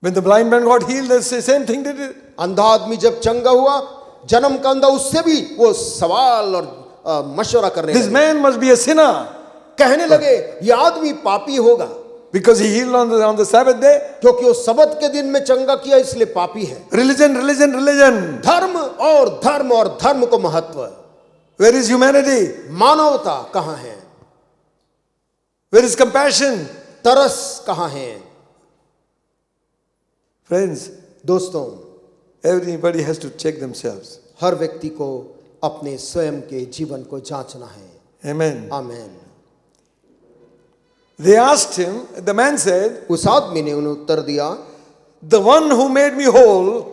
When the blind man got healed, the same thing they did. अंधा आदमी जब चंगा हुआ जन्म का अंधा उससे भी वो सवाल और मशवरा करने This लगे। man must be a sinner कहने लगे ये आदमी पापी होगा because he healed on the Sabbath day. क्योंकि वो सबत के दिन में चंगा किया इसलिए पापी है। Religion. धर्म और धर्म को महत्व। Where is humanity? मानवता कहाँ है? Where is compassion? तरस कहाँ है? Friends, दोस्तों, everybody has to check themselves. हर व्यक्ति को अपने स्वयं के जीवन को जांचना है। Amen. आमीन। They asked him, the man said, उस आदमी ने उन्हें उत्तर दिया the one who made me whole,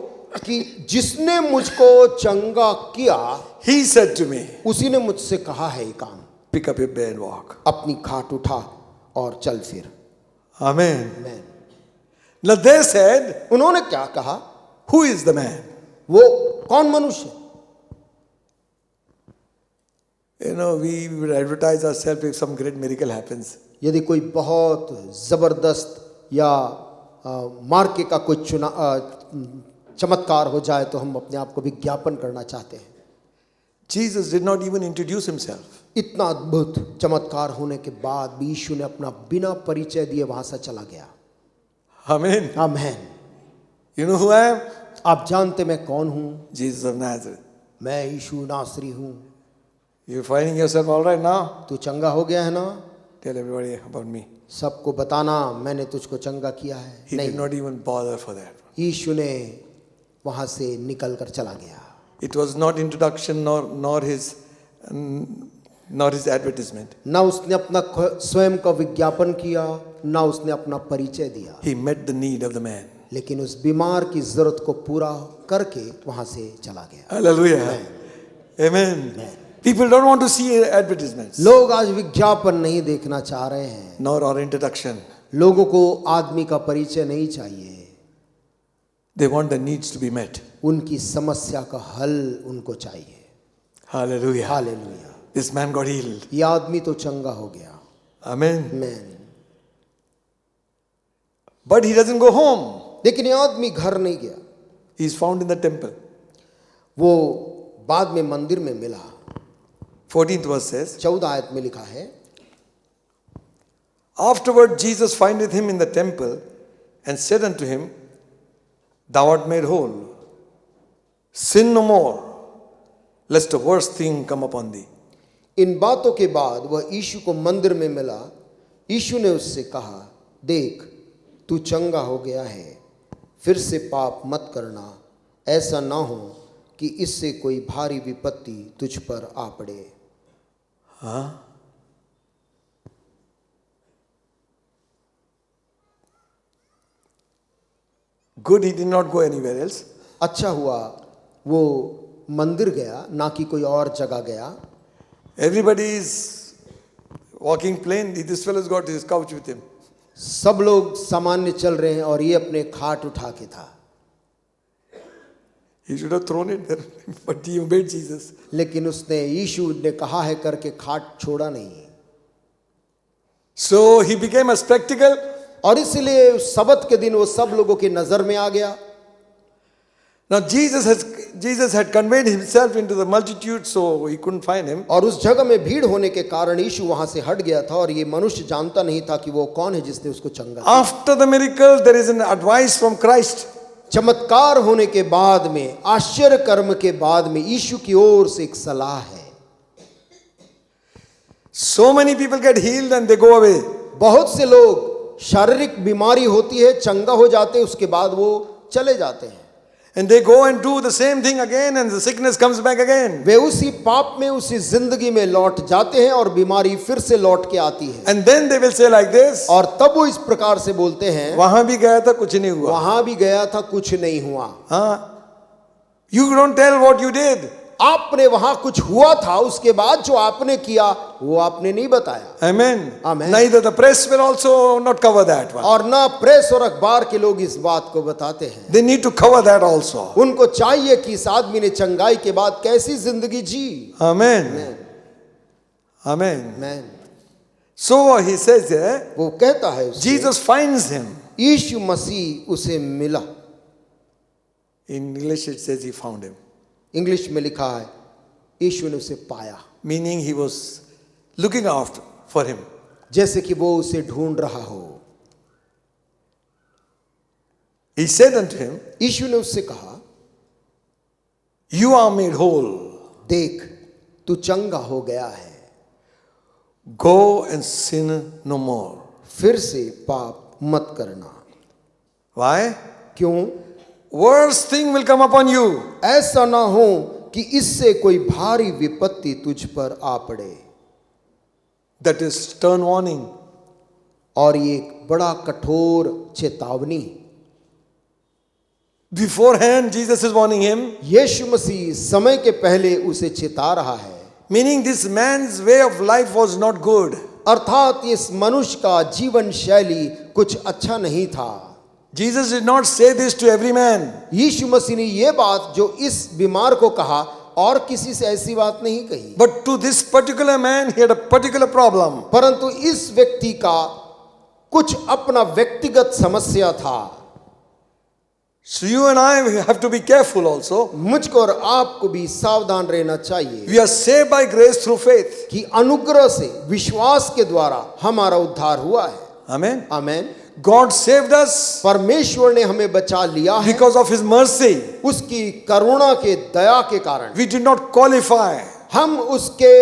कि जिसने मुझको चंगा किया he said to me, उसी ने मुझसे कहा है ये काम, pick up your bed and walk. अपनी खाट उठा और चल फिर। Amen. आमीन। Now they said, उन्होंने क्या कहा? who is the man? वो कौन मनुष्य? You know, we would advertise ourselves if some great miracle happens. यदि कोई बहुत जबरदस्त या मार्के का कोई चमत्कार हो जाए तो हम अपने आप को विज्ञापन करना चाहते हैं। Jesus did not even introduce himself. इतना अद्भुत चमत्कार होने के बाद भी यीशु ने अपना बिना परिचय दिए वहां से चला गया। Amen. आमीन। You know who I am? आप जानते मैं कौन हूं? Jesus of Nazareth. मैं यीशु नासरी हूं। You finding yourself all right now? तू चंगा हो गया है ना? Tell everybody about me. सबको बताना मैंने तुझको चंगा किया है। He did not even bother for that. यीशु ने वहां से निकल कर चला गया। It was not introduction nor his not his advertisement. ना उसने अपना स्वयं का विज्ञापन किया, ना उसने अपना परिचय दिया, He met the need of the man. लेकिन उस बीमार की जरूरत को पूरा करके वहां से चला गया। Hallelujah. Amen. People don't want to see advertisements, लोग आज विज्ञापन नहीं देखना चाह रहे हैं, nor our introduction. लोगों को आदमी का परिचय नहीं चाहिए, They want the needs to be met. उनकी समस्या का हल उनको चाहिए। Hallelujah. Hallelujah. This man got healed. ये आदमी तो चंगा हो गया। Amen. आमीन। But he doesn't go home. लेकिन ये आदमी घर नहीं गया, He is found in the temple. वो बाद में मंदिर में मिला। 14th verse says, 14 आयत में लिखा है, Afterward Jesus findeth him in the temple and said unto him, Thou art made whole. Sin no more, lest a worse thing come upon thee. इन बातों के बाद वह यीशु को मंदिर में मिला। यीशु ने उससे कहा, देख तू चंगा हो गया है, फिर से पाप मत करना, ऐसा ना हो कि इससे कोई भारी विपत्ति तुझ पर आ पड़े। Good, he did not go anywhere else. अच्छा हुआ वो मंदिर गया, ना कि कोई और जगह गया। Everybody is walking plain. This fellow has got his couch with him. सब लोग सामान्य चल रहे हैं और ये अपने खाट उठा के था। He should have thrown it there, but he obeyed Jesus. लेकिन उसने यीशु ने कहा है करके खाट छोड़ा नहीं, So he became a spectacle. और इसलिए उस सबत के दिन वो सब लोगों की नजर में आ गया। Now Jesus had conveyed himself into the multitude, so he couldn't find him. और उस जगह में भीड़ होने के कारण यीशु वहां से हट गया था, और ये मनुष्य जानता नहीं था कि वो कौन है जिसने उसको चंगा किया। After the miracle, there is an advice from Christ. चमत्कार होने के बाद में, आश्चर्य कर्म के बाद में यीशु की ओर से एक सलाह है। So many people get healed and they go away. बहुत से लोग शारीरिक बीमारी होती है, चंगा हो जाते, उसके बाद वो चले जाते हैं। And they go and do the same thing again and the sickness comes back again. वे उसी पाप में, उसी जिंदगी में लौट जाते हैं और बीमारी फिर से लौट के आती है। And then they will say like this, और तब वो इस प्रकार से बोलते हैं, वहां भी गया था कुछ नहीं हुआ. वहां भी गया था कुछ नहीं हुआ। You don't tell what you did. आपने वहां कुछ हुआ था, उसके बाद जो आपने किया वो आपने नहीं बताया। Amen. Amen. Neither the press will also not cover that one. और ना प्रेस और अखबार के लोग इस बात को बताते हैं। They need to cover that also. उनको चाहिए कि इस आदमी ने चंगाई के बाद कैसी जिंदगी जी। Amen. Amen. Amen. So he says there, वो कहता है उससे, Jesus finds him. यीशु मसीह उसे मिला। In English it says he found him. English में लिखा है यीशु ने उसे पाया, Meaning he was looking after for him. जैसे कि वो उसे ढूंढ रहा हो। He said unto him, यीशु ने उससे कहा, You are made whole. देख तू चंगा हो गया है, Go and sin no more. फिर से पाप मत करना। Why? क्यों? Worse thing will come upon you. ऐसा ना हो कि इससे कोई भारी विपत्ति तुझ पर आ पड़े। That is stern warning. और ये एक बड़ा कठोर चेतावनी। Beforehand, Jesus is warning him. यीशु मसीह समय के पहले उसे चेता रहा है। Meaning this man's way of life was not good. अर्थात इस मनुष्य का जीवन शैली कुछ अच्छा नहीं था। Jesus did not say this to every man. यीशु मसीह ने ये बात जो इस बीमार को कहा, और किसी से ऐसी बात नहीं कही। But to this particular man, he had a particular problem. परंतु इस व्यक्ति का कुछ अपना व्यक्तिगत समस्या था। So you and I have to be careful also. मुझको और आपको भी सावधान रहना चाहिए। We are saved by grace through faith. कि अनुग्रह से, विश्वास के द्वारा हमारा उद्धार हुआ है। Amen. आमेन। God saved us परमेश्वर ने हमें बचा लिया है because of his mercy. उसकी करुणा के, दया के कारण। We did not qualify. हम उसके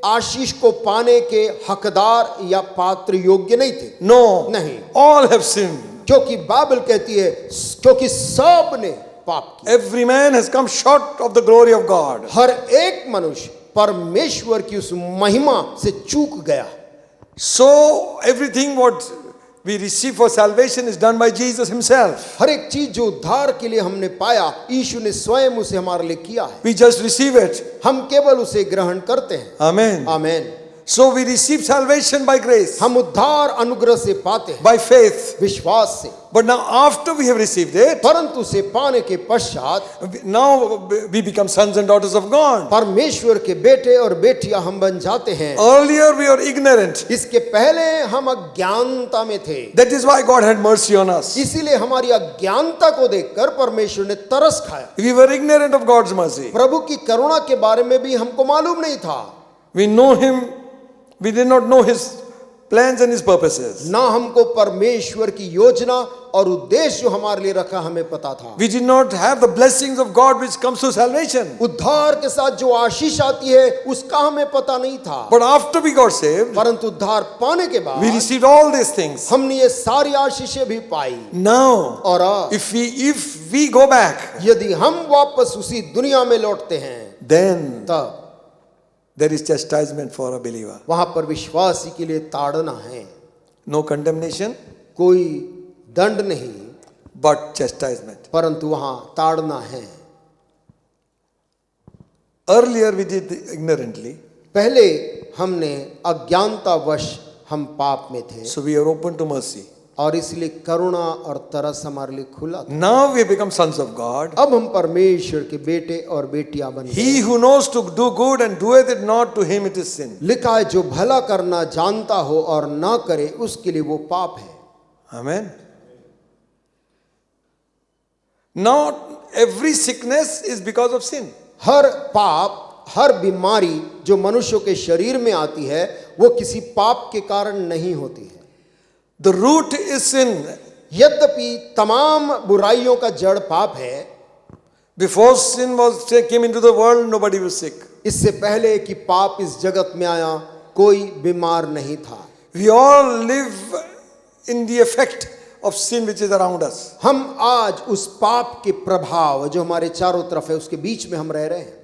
आशीष को पाने के हकदार या पात्र योग्य नहीं थे। No. नहीं, All have sinned. क्योंकि बाइबल कहती है क्योंकि सब ने पाप किया। Every man has come short of the glory of God. हर एक मनुष्य परमेश्वर की उस महिमा से चूक गया। So everything what we receive for salvation is done by Jesus himself. हर एक चीज जो उद्धार के लिए हमने पाया, यीशु ने स्वयं उसे हमारे लिए किया है। We just receive it. हम केवल उसे ग्रहण करते हैं। Amen. Amen. So we receive salvation by grace, हम उद्धार अनुग्रह से पाते हैं, by faith. विश्वास से। But now after we have received it, परंतु उसे पाने के पश्चात now we become sons and daughters of God. परमेश्वर के बेटे और बेटियां हम बन जाते हैं। Earlier we were ignorant. इसके पहले हम अज्ञानता में थे। That is why God had mercy on us. इसीलिए हमारी अज्ञानता को देखकर परमेश्वर ने तरस खाया। We were ignorant of God's mercy. प्रभु की करुणा के बारे में भी हमको मालूम नहीं था। We know him. We did not know his plans and his purposes. ना हमको परमेश्वर की योजना और उद्देश्य जो हमारे लिए रखा हमें पता था। We did not have the blessings of God which comes through salvation. उद्धार के साथ जो आशीष आती है उसका हमें पता नहीं था। But after we got saved, परंतु उद्धार पाने के we बाद received all these things. हमने ये सारी आशीषें भी पाई। Now, और अब if we go back, यदि हम वापस उसी दुनिया में लौटते हैं, then तब there is chastisement for a believer. वहां पर विश्वासी के लिए ताड़ना है। No condemnation, कोई दंड नहीं, but chastisement. परंतु वहां ताड़ना है। Earlier we did ignorantly, पहले हमने अज्ञानतावश हम पाप में थे so we are open to mercy. और इसलिए करुणा और तरस हमारे लिए खुला था। Now we have become sons of God. अब हम परमेश्वर के बेटे और बेटियां बन गए। He who knows to do good and doeth it not, to him it is sin. लिखा है, जो भला करना जानता हो और ना करे उसके लिए वो पाप है। Amen. Now every sickness is because of sin. हर पाप, हर बीमारी जो मनुष्यों के शरीर में आती है वो किसी पाप के कारण नहीं होती है। The root is sin. यद्यपि तमाम बुराइयों का जड़ पाप है। Before sin came into the world, nobody was sick. इससे पहले कि पाप इस जगत में आया कोई बीमार नहीं था। We all live in the effect of sin which is around us. हम आज उस पाप के प्रभाव जो हमारे चारों तरफ है उसके बीच में हम रह रहे हैं।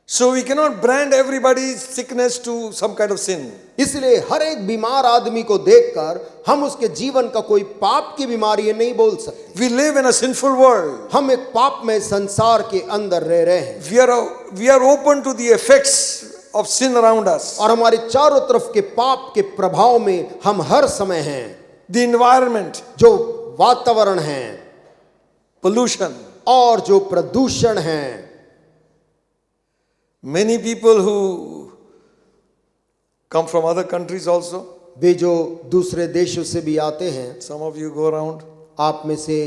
So we cannot brand everybody's sickness to some kind of sin. इसलिए हर एक बीमार आदमी को देखकर हम उसके जीवन का कोई पाप की बीमारी नहीं बोल सकते। We live in a sinful world. हम एक पाप में संसार के अंदर रह रहे हैं। We are open to the effects of sin around us. और हमारे चारों तरफ के पाप के प्रभाव में हम हर समय हैं। The environment, जो वातावरण है, pollution. और जो प्रदूषण है। Many people who come from other countries also. वे जो दूसरे देशों से भी आते हैं। Some of you go around. आप में से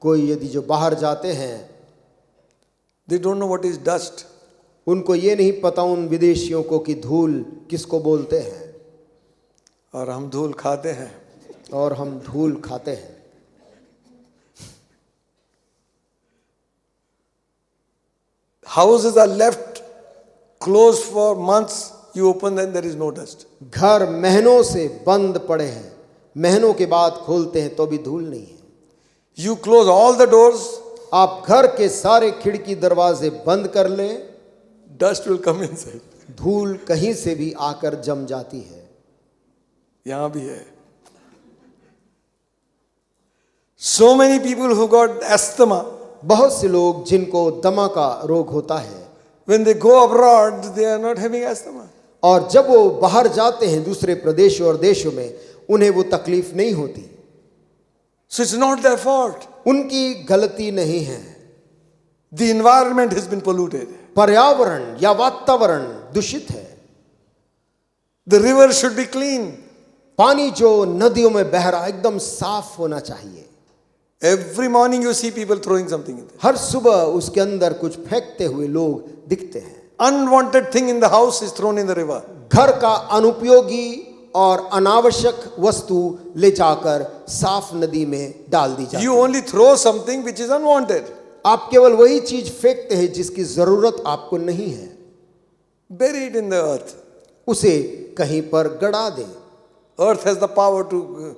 कोई यदि जो बाहर जाते हैं, They don't know what is dust. उनको ये नहीं पता उन विदेशियों को कि धूल किसको बोलते हैं। और हम धूल खाते हैं। और हम धूल खाते हैं। Houses are left closed for months. You open them, there is no dust. घर महीनों से बंद पड़े हैं, महीनों के बाद खोलते हैं तो भी धूल नहीं है। You close all the doors, आप घर के सारे खिड़की दरवाजे बंद कर लें, dust will come inside. धूल कहीं से भी आकर जम जाती है। यहाँ भी है. So many people who got asthma, बहुत से लोग जिनको दमा का रोग होता है, when they go abroad, they are not having asthma. और जब वो बाहर जाते हैं दूसरे प्रदेशों और देशों में, उन्हें वो तकलीफ नहीं होती। So it's not their fault. उनकी गलती नहीं है। The environment has been polluted. पर्यावरण या वातावरण दूषित है। The river should be clean. पानी जो नदियों में बह रहा है एकदम साफ होना चाहिए। Every morning you see people throwing something in there. हर सुबह उसके अंदर कुछ फेंकते हुए लोग दिखते हैं। Unwanted thing in the house is thrown in the river. घर का अनुपयोगी और अनावश्यक वस्तु ले जाकर साफ नदी में डाल दी जाती You है। only throw something which is unwanted. आप केवल वही चीज फेंकते हैं जिसकी जरूरत आपको नहीं है। Bury it in the earth. उसे कहीं पर गड़ा दें। Earth has the power to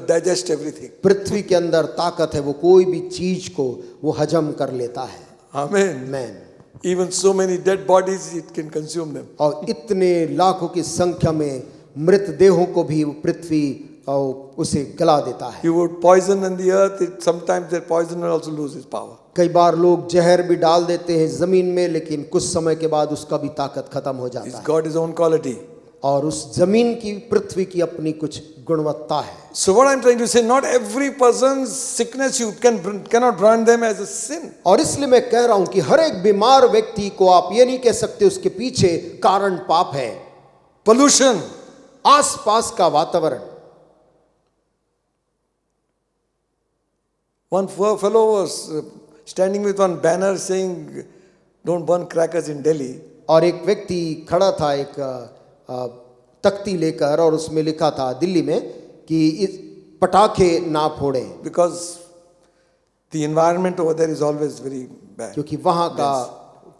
digest everything. पृथ्वी के अंदर ताकत है, वो कोई भी चीज को वो हजम कर लेता है। Amen. Man Even so many dead bodies, it can consume them. और इतने लाखों की संख्या में मृतदेहों को भी वो पृथ्वी उसे गला देता है। You would poison in the earth, sometimes that poison will also lose its power. कई बार लोग जहर भी डाल देते हैं जमीन में, लेकिन कुछ समय के बाद उसका भी ताकत खत्म हो जाता It's है। got his own quality. और उस जमीन की पृथ्वी की अपनी कुछ गुणवत्ता है। So what I'm trying to say, not every person's sickness you cannot brand them as a sin. और इसलिए मैं कह रहा हूं कि हर एक बीमार व्यक्ति को आप ये नहीं कह सकते उसके पीछे कारण पाप है। Pollution, आसपास का वातावरण। one fellow was standing with one banner saying, "Don't burn crackers in Delhi." और एक व्यक्ति खड़ा था एक तख्ती लेकर, और उसमें लिखा था दिल्ली में कि इस पटाखे ना फोड़ें, Because the environment over there is always very bad. क्योंकि वहाँ का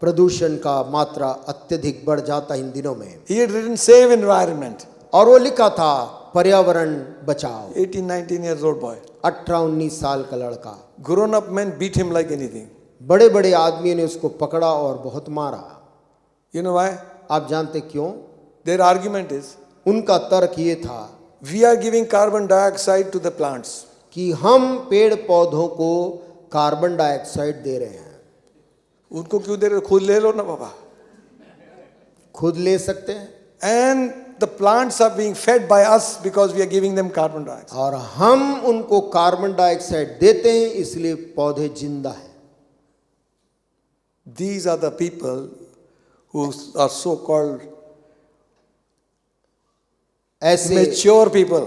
प्रदूषण का मात्रा अत्यधिक बढ़ जाता इन दिनों में। He had written save environment. और वो लिखा था पर्यावरण बचाओ। 18-19 years old boy. 18-19 साल का लड़का। Grown up men beat him like anything. बड़े बड़े आदमियों ने उसको पकड़ा और बहुत मारा। You know why? आप जानते क्यों? Their argument is, उनका तर्क ये था we are giving carbon dioxide to the plants. कि हम पेड़ पौधों को कार्बन डाइऑक्साइड दे रहे हैं। उनको क्यों दे रहे हो? खुद ले लो ना बाबा. खुद ले सकते हैं। And the plants are being fed by us because we are giving them carbon dioxide. और हम उनको कार्बन डाइऑक्साइड देते हैं, इसलिए पौधे जिंदा हैं। These are the people who are so called ऐसे mature people.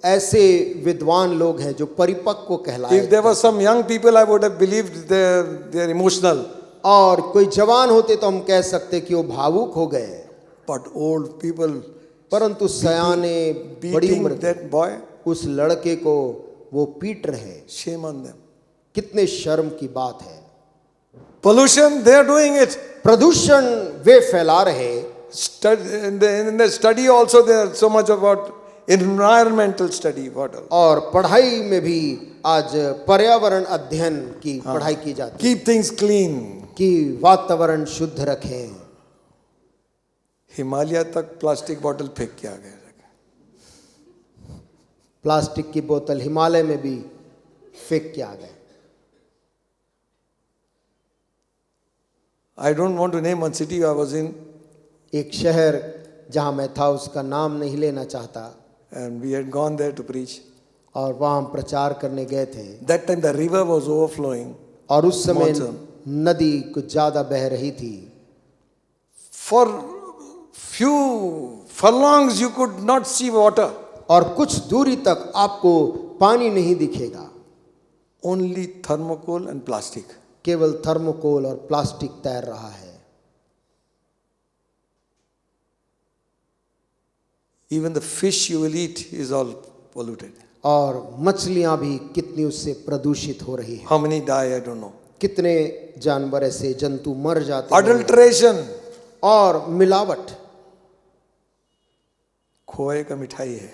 ऐसे विद्वान लोग हैं जो परिपक्व कहलाए। If there were some young people, I would have believed they're emotional. और कोई जवान होते तो हम कह सकते कि वो भावुक हो गए, But old people परंतु सयाने बड़ी beating उम्र के that boy, उस लड़के को वो पीट रहे, shame on them. कितने शर्म की बात है। Pollution, they are doing it. प्रदूषण वे फैला रहे। In the study also, there is so much about environmental study. और पढ़ाई में भी आज पर्यावरण अध्ययन की पढ़ाई की जाती है Keep things clean. कि वातावरण शुद्ध रखें। हिमालय तक प्लास्टिक बोतल फेंक के आ गए. प्लास्टिक की बोतल हिमालय में भी फेंक के आ गए। I don't want to name one city I was in, एक शहर जहां मैं था उसका नाम नहीं लेना चाहता, and we had gone there to preach. और वहां हम प्रचार करने गए थे। That time the river was overflowing. और उस समय Monsoon. नदी कुछ ज्यादा बह रही थी। For few furlongs you could not see water. और कुछ दूरी तक आपको पानी नहीं दिखेगा, Only thermocol and plastic. केवल थर्मोकोल और प्लास्टिक तैर रहा है। Even the fish you will eat is all polluted. और मछलियां भी कितनी उससे प्रदूषित हो रही है। How many die, I don't know. कितने जानवर ऐसे जंतु मर जाते हैं। Adulteration. और मिलावट। खोए का मिठाई है.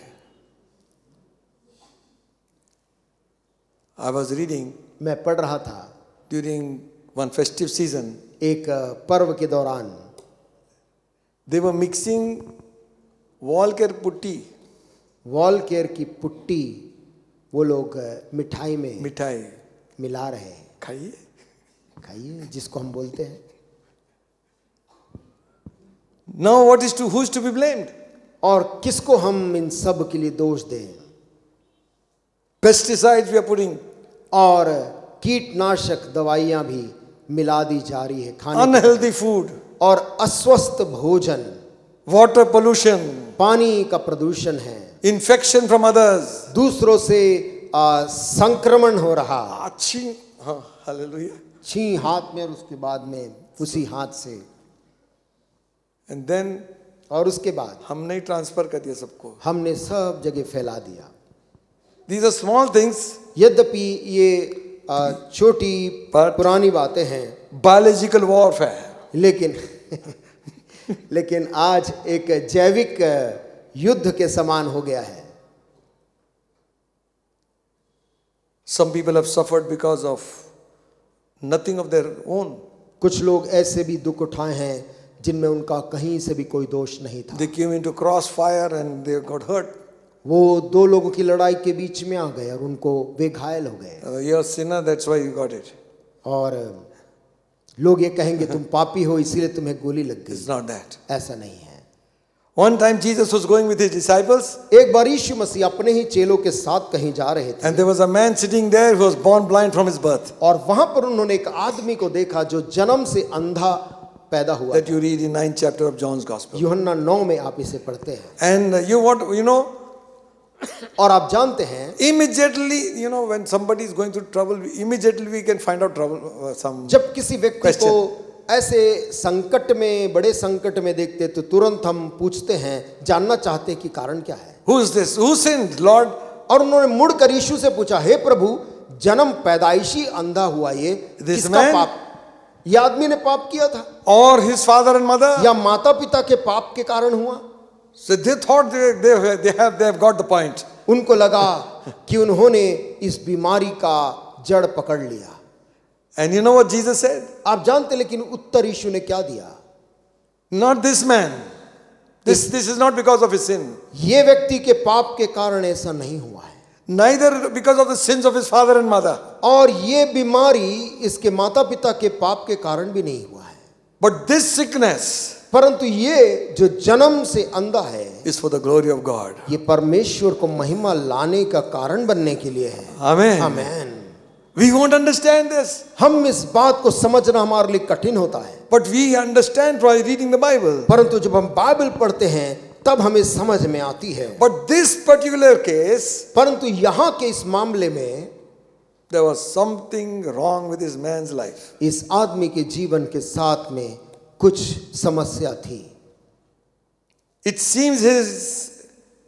I was reading मैं पढ़ रहा था during one festive season, एक पर्व के दौरान they were mixing wall care putty, wall care की पुट्टी वो लोग मिठाई में मिठाई. मिला रहे हैं। खाइए. खाइए, जिसको हम बोलते हैं। Now who's to be blamed? और किसको हम इन सब के लिए दोष दें? Pesticides we are putting. और कीटनाशक दवाइयां भी मिला दी जा रही है खाने में। Unhealthy food. और अस्वस्थ भोजन, Water pollution. पानी का प्रदूषण है, Infection from others. दूसरों से संक्रमण हो रहा। अच्छी. हाँ, hallelujah. छी हाथ में और उसके बाद में उसी हाथ से, And then और उसके बाद हमने ट्रांसफर कर दिया सबको. हमने सब जगह फैला दिया। These are small things. यद्यपि ये छोटी But- पुरानी बातें हैं, Biological warfare. लेकिन लेकिन आज एक जैविक युद्ध के समान हो गया है। Some people have suffered because of nothing of their own. कुछ लोग ऐसे भी दुख उठाए हैं जिनमें उनका कहीं से भी कोई दोष नहीं था। They came into crossfire and they got hurt. वो दो लोगों की लड़ाई के बीच में आ गए और उनको वे घायल हो गए। You're a sinner, that's why you got it. और लोग ये कहेंगे तुम पापी हो इसीलिए तुम्हें गोली लग It's गई। not that. ऐसा नहीं है। One time Jesus was going with his disciples एक बार यीशु मसीह अपने ही चेलों के साथ कहीं जा रहे थे and there was a man sitting there who was born blind from his birth. और वहां पर उन्होंने एक आदमी को देखा जो जन्म से अंधा पैदा हुआ। That you read in 9th chapter of John's Gospel. यूहन्ना 9 में आप इसे पढ़ते हैं And you know, और आप जानते हैं immediately, when somebody is going through trouble, immediately we can find out trouble, some जब किसी व्यक्ति question. को ऐसे संकट में, बड़े संकट में देखते तो तुरंत हम पूछते हैं, जानना चाहते हैं कि कारण क्या है। Who is this? Who sinned, Lord? और उन्होंने मुड़कर यीशु से पूछा, हे प्रभु, जन्म पैदाइशी अंधा हुआ ये This किसका man? पाप? ये आदमी ने पाप किया था Or his father and mother? या माता पिता के पाप के कारण हुआ? So they thought they have got the point. उनको लगा कि उन्होंने इस बीमारी का जड़ पकड़ लिया। And you know what Jesus said? आप जानते, लेकिन उत्तर यीशु ने क्या दिया? Not this man. This is not because of his sin. ये व्यक्ति के पाप के कारण ऐसा नहीं हुआ है, Neither because of the sins of his father and mother. और ये बीमारी इसके माता पिता के पाप के कारण भी नहीं हुआ है, But this sickness परंतु ये जो जन्म से अंधा है is for the glory of God. ये परमेश्वर को महिमा लाने का कारण बनने के लिए है। Amen. Amen. We won't understand this. हम इस बात को समझना हमारे लिए कठिन होता है, But we understand by reading the Bible. परंतु जब हम बाइबल पढ़ते हैं तब हमें समझ में आती है। But this particular case, परंतु यहाँ के इस मामले में there was something wrong with this man's life. इस आदमी के जीवन के साथ में कुछ समस्या थी। It seems his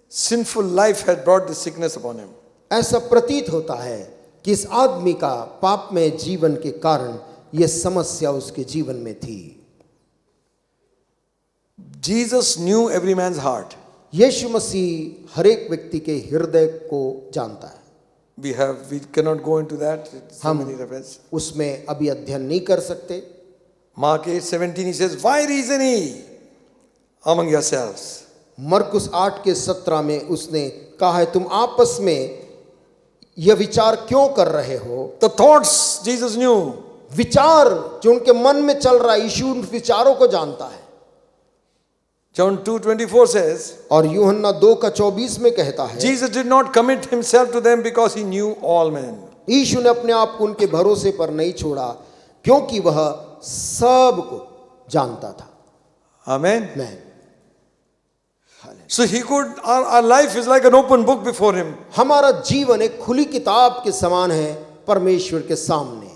sinful life had brought this sickness upon him. ऐसा प्रतीत होता है कि इस आदमी का पापमय जीवन के कारण यह समस्या उसके जीवन में थी। Jesus knew every man's heart. यीशु मसीह हर एक व्यक्ति के हृदय को जानता है। We cannot go into that. So many references. उसमें अभी अध्ययन नहीं कर सकते। Mark 8:17 he says, why reason ye among yourselves? मरकुस 8 के 17 में उसने कहा है, तुम आपस में यह विचार क्यों कर रहे हो? The thoughts Jesus knew. विचार जो उनके मन में चल रहा है, यीशु उन विचारों को जानता है। John 2:24 says, और यूहन्ना 2:24 में कहता है, Jesus did not commit himself to them because he knew all men. यीशु ने अपने आप को उनके भरोसे पर नहीं छोड़ा क्योंकि वह सब को जानता था। Amen. मैं So he could, our life is like an open book before him. हमारा जीवन एक खुली किताब के समान है परमेश्वर के सामने।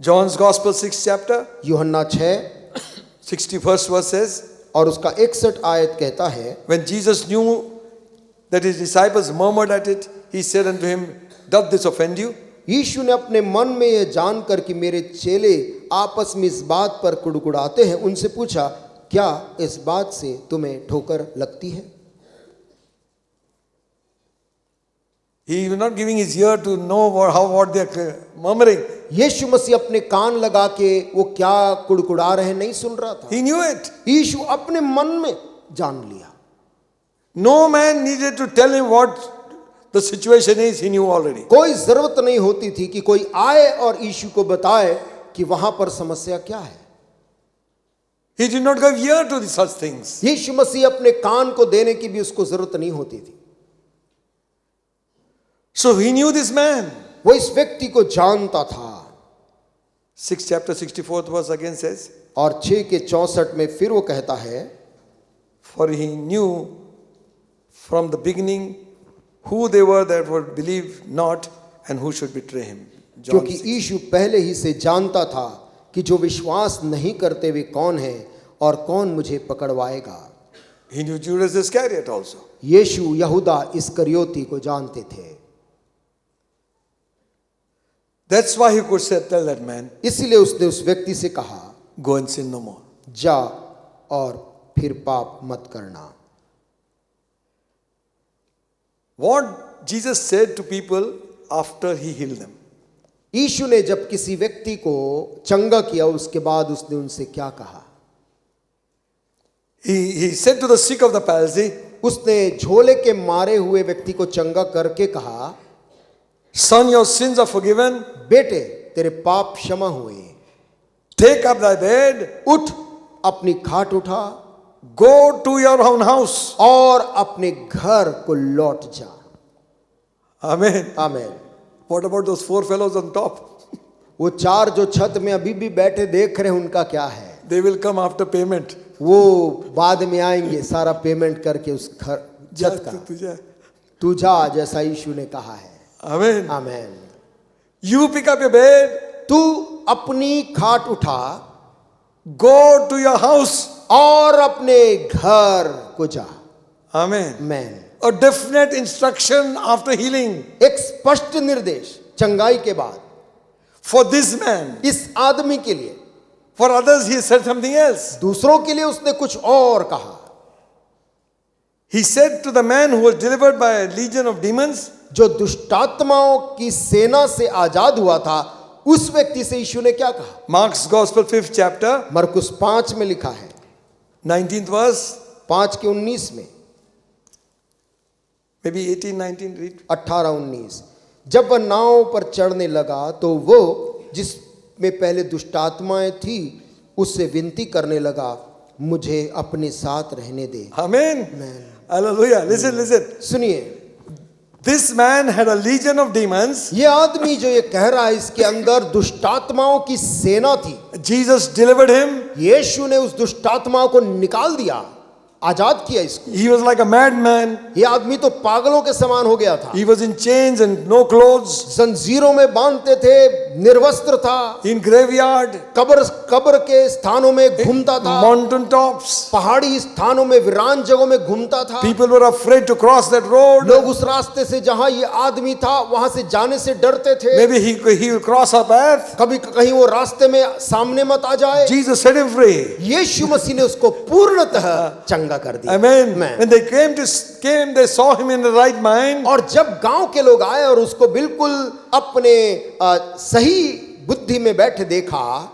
John's Gospel 6th chapter, यूहन्ना 6 61st verse says, और उसका 61 आयत कहता है, when Jesus knew that his disciples murmured at it, he said unto him, doth this offend you? यीशु ने अपने मन में यह जानकर कि मेरे चेले आपस में इस बात पर कुड़कुड़ाते हैं, उनसे पूछा, क्या इस बात से तुम्हें ठोकर लगती है? He was not giving his ear to know what they are murmuring. यीशु मसीह अपने कान लगा के वो क्या कुड़कुड़ा रहे नहीं सुन रहा था। He knew it. यीशु अपने मन में जान लिया। No man needed to tell him what the situation is, he knew already. कोई जरूरत नहीं होती थी कि कोई आए और यीशु को बताए कि वहां पर समस्या क्या है। He did not give ear to such things. यीशु मसीह अपने कान को देने की भी उसको जरूरत नहीं होती थी। So he knew this man. वो इस व्यक्ति को जानता था। 6th chapter 64th verse again says, और 6 के 64 में फिर वो कहता है, for he knew from the beginning who they were that would believe not and who should betray him. John क्योंकि 6. यीशु पहले ही से जानता था कि जो विश्वास नहीं करते वे कौन है और कौन मुझे पकड़वाएगा। He knew Judas Iscariot also. यीशु यहूदा इस्करियोती को जानते थे। That's why he could say, tell that man, इसीलिए उसने उस व्यक्ति से कहा, go and sin no more. जा और फिर पाप मत करना। What Jesus said to people after he healed them. यीशु ने जब किसी व्यक्ति को चंगा किया उसके बाद उसने उनसे क्या कहा? He said to the sick of the palsy, उसने झोले के मारे हुए व्यक्ति को चंगा करके कहा, Son, your sins are forgiven. बेटे तेरे पाप क्षमा हुए, Take up thy bed, उठ अपनी खाट उठा go to your own house. और अपने घर को लौट जा। Amen. आमीन। What about those 4 fellows on top? वो 4 जो छत में अभी भी बैठे देख रहे हैं, उनका क्या है? They will come after payment. वो बाद में आएंगे सारा पेमेंट करके उस घर जा छत का। तू जा। तू जा, जैसा यीशु ने कहा है। Amen. आमीन। You pick up your bed, तू अपनी खाट उठा go to your house. और अपने घर को जा। Amen. आमीन। A definite instruction after healing. एक स्पष्ट निर्देश चंगाई के बाद For this man. इस आदमी के लिए। For others he said something else. दूसरों के लिए उसने कुछ और कहा। He said to the man who was delivered by a legion of demons, जो दुष्टात्माओं की सेना से आजाद हुआ था, उस व्यक्ति से यीशु ने क्या कहा? Mark's Gospel 5th chapter, मरकुस 5 में लिखा है, 19th verse, 5 के 19 में, maybe 18, 19, read. 18-19। जब वह नाव पर चढ़ने लगा तो वो जिसमें पहले दुष्टात्माएं थी उससे विनती करने लगा, मुझे अपने साथ रहने दे। Amen. Amen. Hallelujah. Listen. सुनिए, This man had a legion of demons. ये आदमी जो ये कह रहा है, इसके अंदर दुष्टात्माओं की सेना थी। Jesus delivered him. यीशु ने उस दुष्टात्माओं को निकाल दिया, आजाद किया इसको। He was like a madman. ये आदमी तो पागलों के समान हो गया था। He was in chains and no clothes. जंजीरों में बांधते थे, निर्वस्त्र था, In graveyard, कब्र के स्थानों में घूमता था, mountain tops. पहाड़ी स्थानों में, वीरान जगहों में घूमता था। People were afraid to cross that road. लोग उस रास्ते से जहां ये आदमी था वहां से जाने से डरते थे। Maybe he will cross our path. कभी कहीं वो रास्ते में सामने मत आ जाए। Jesus set him free. यीशु मसीह ने उसको पूर्णतः चंगा कर दिया। Amen. Amen. When they came, they saw him in the right mind. और जब गांव के लोग आए और उसको बिल्कुल अपने सही बुद्धि में बैठे देखा,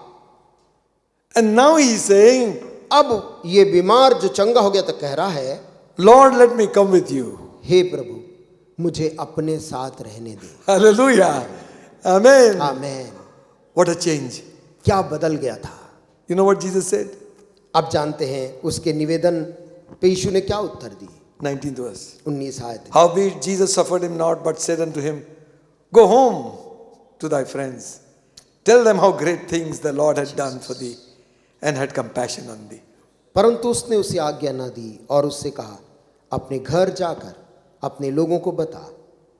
And now he is saying, अब ये बीमार जो चंगा हो गया तो कह रहा है, Lord, let me come with you. हे प्रभु मुझे अपने साथ रहने दे। Hallelujah. Amen. आमीन। What a change. क्या बदल गया था। You know what Jesus said? अब जानते हैं उसके निवेदन पे यीशु ने क्या उत्तर दी। 19th verse. 19 आयत। Howbeit Jesus suffered him not, but said unto him, Go home to thy friends. Tell them how great things the Lord had done for thee, and had compassion on thee. परंतु उसने उसे आज्ञा न दी और उससे कहा, अपने घर जाकर अपने लोगों को बता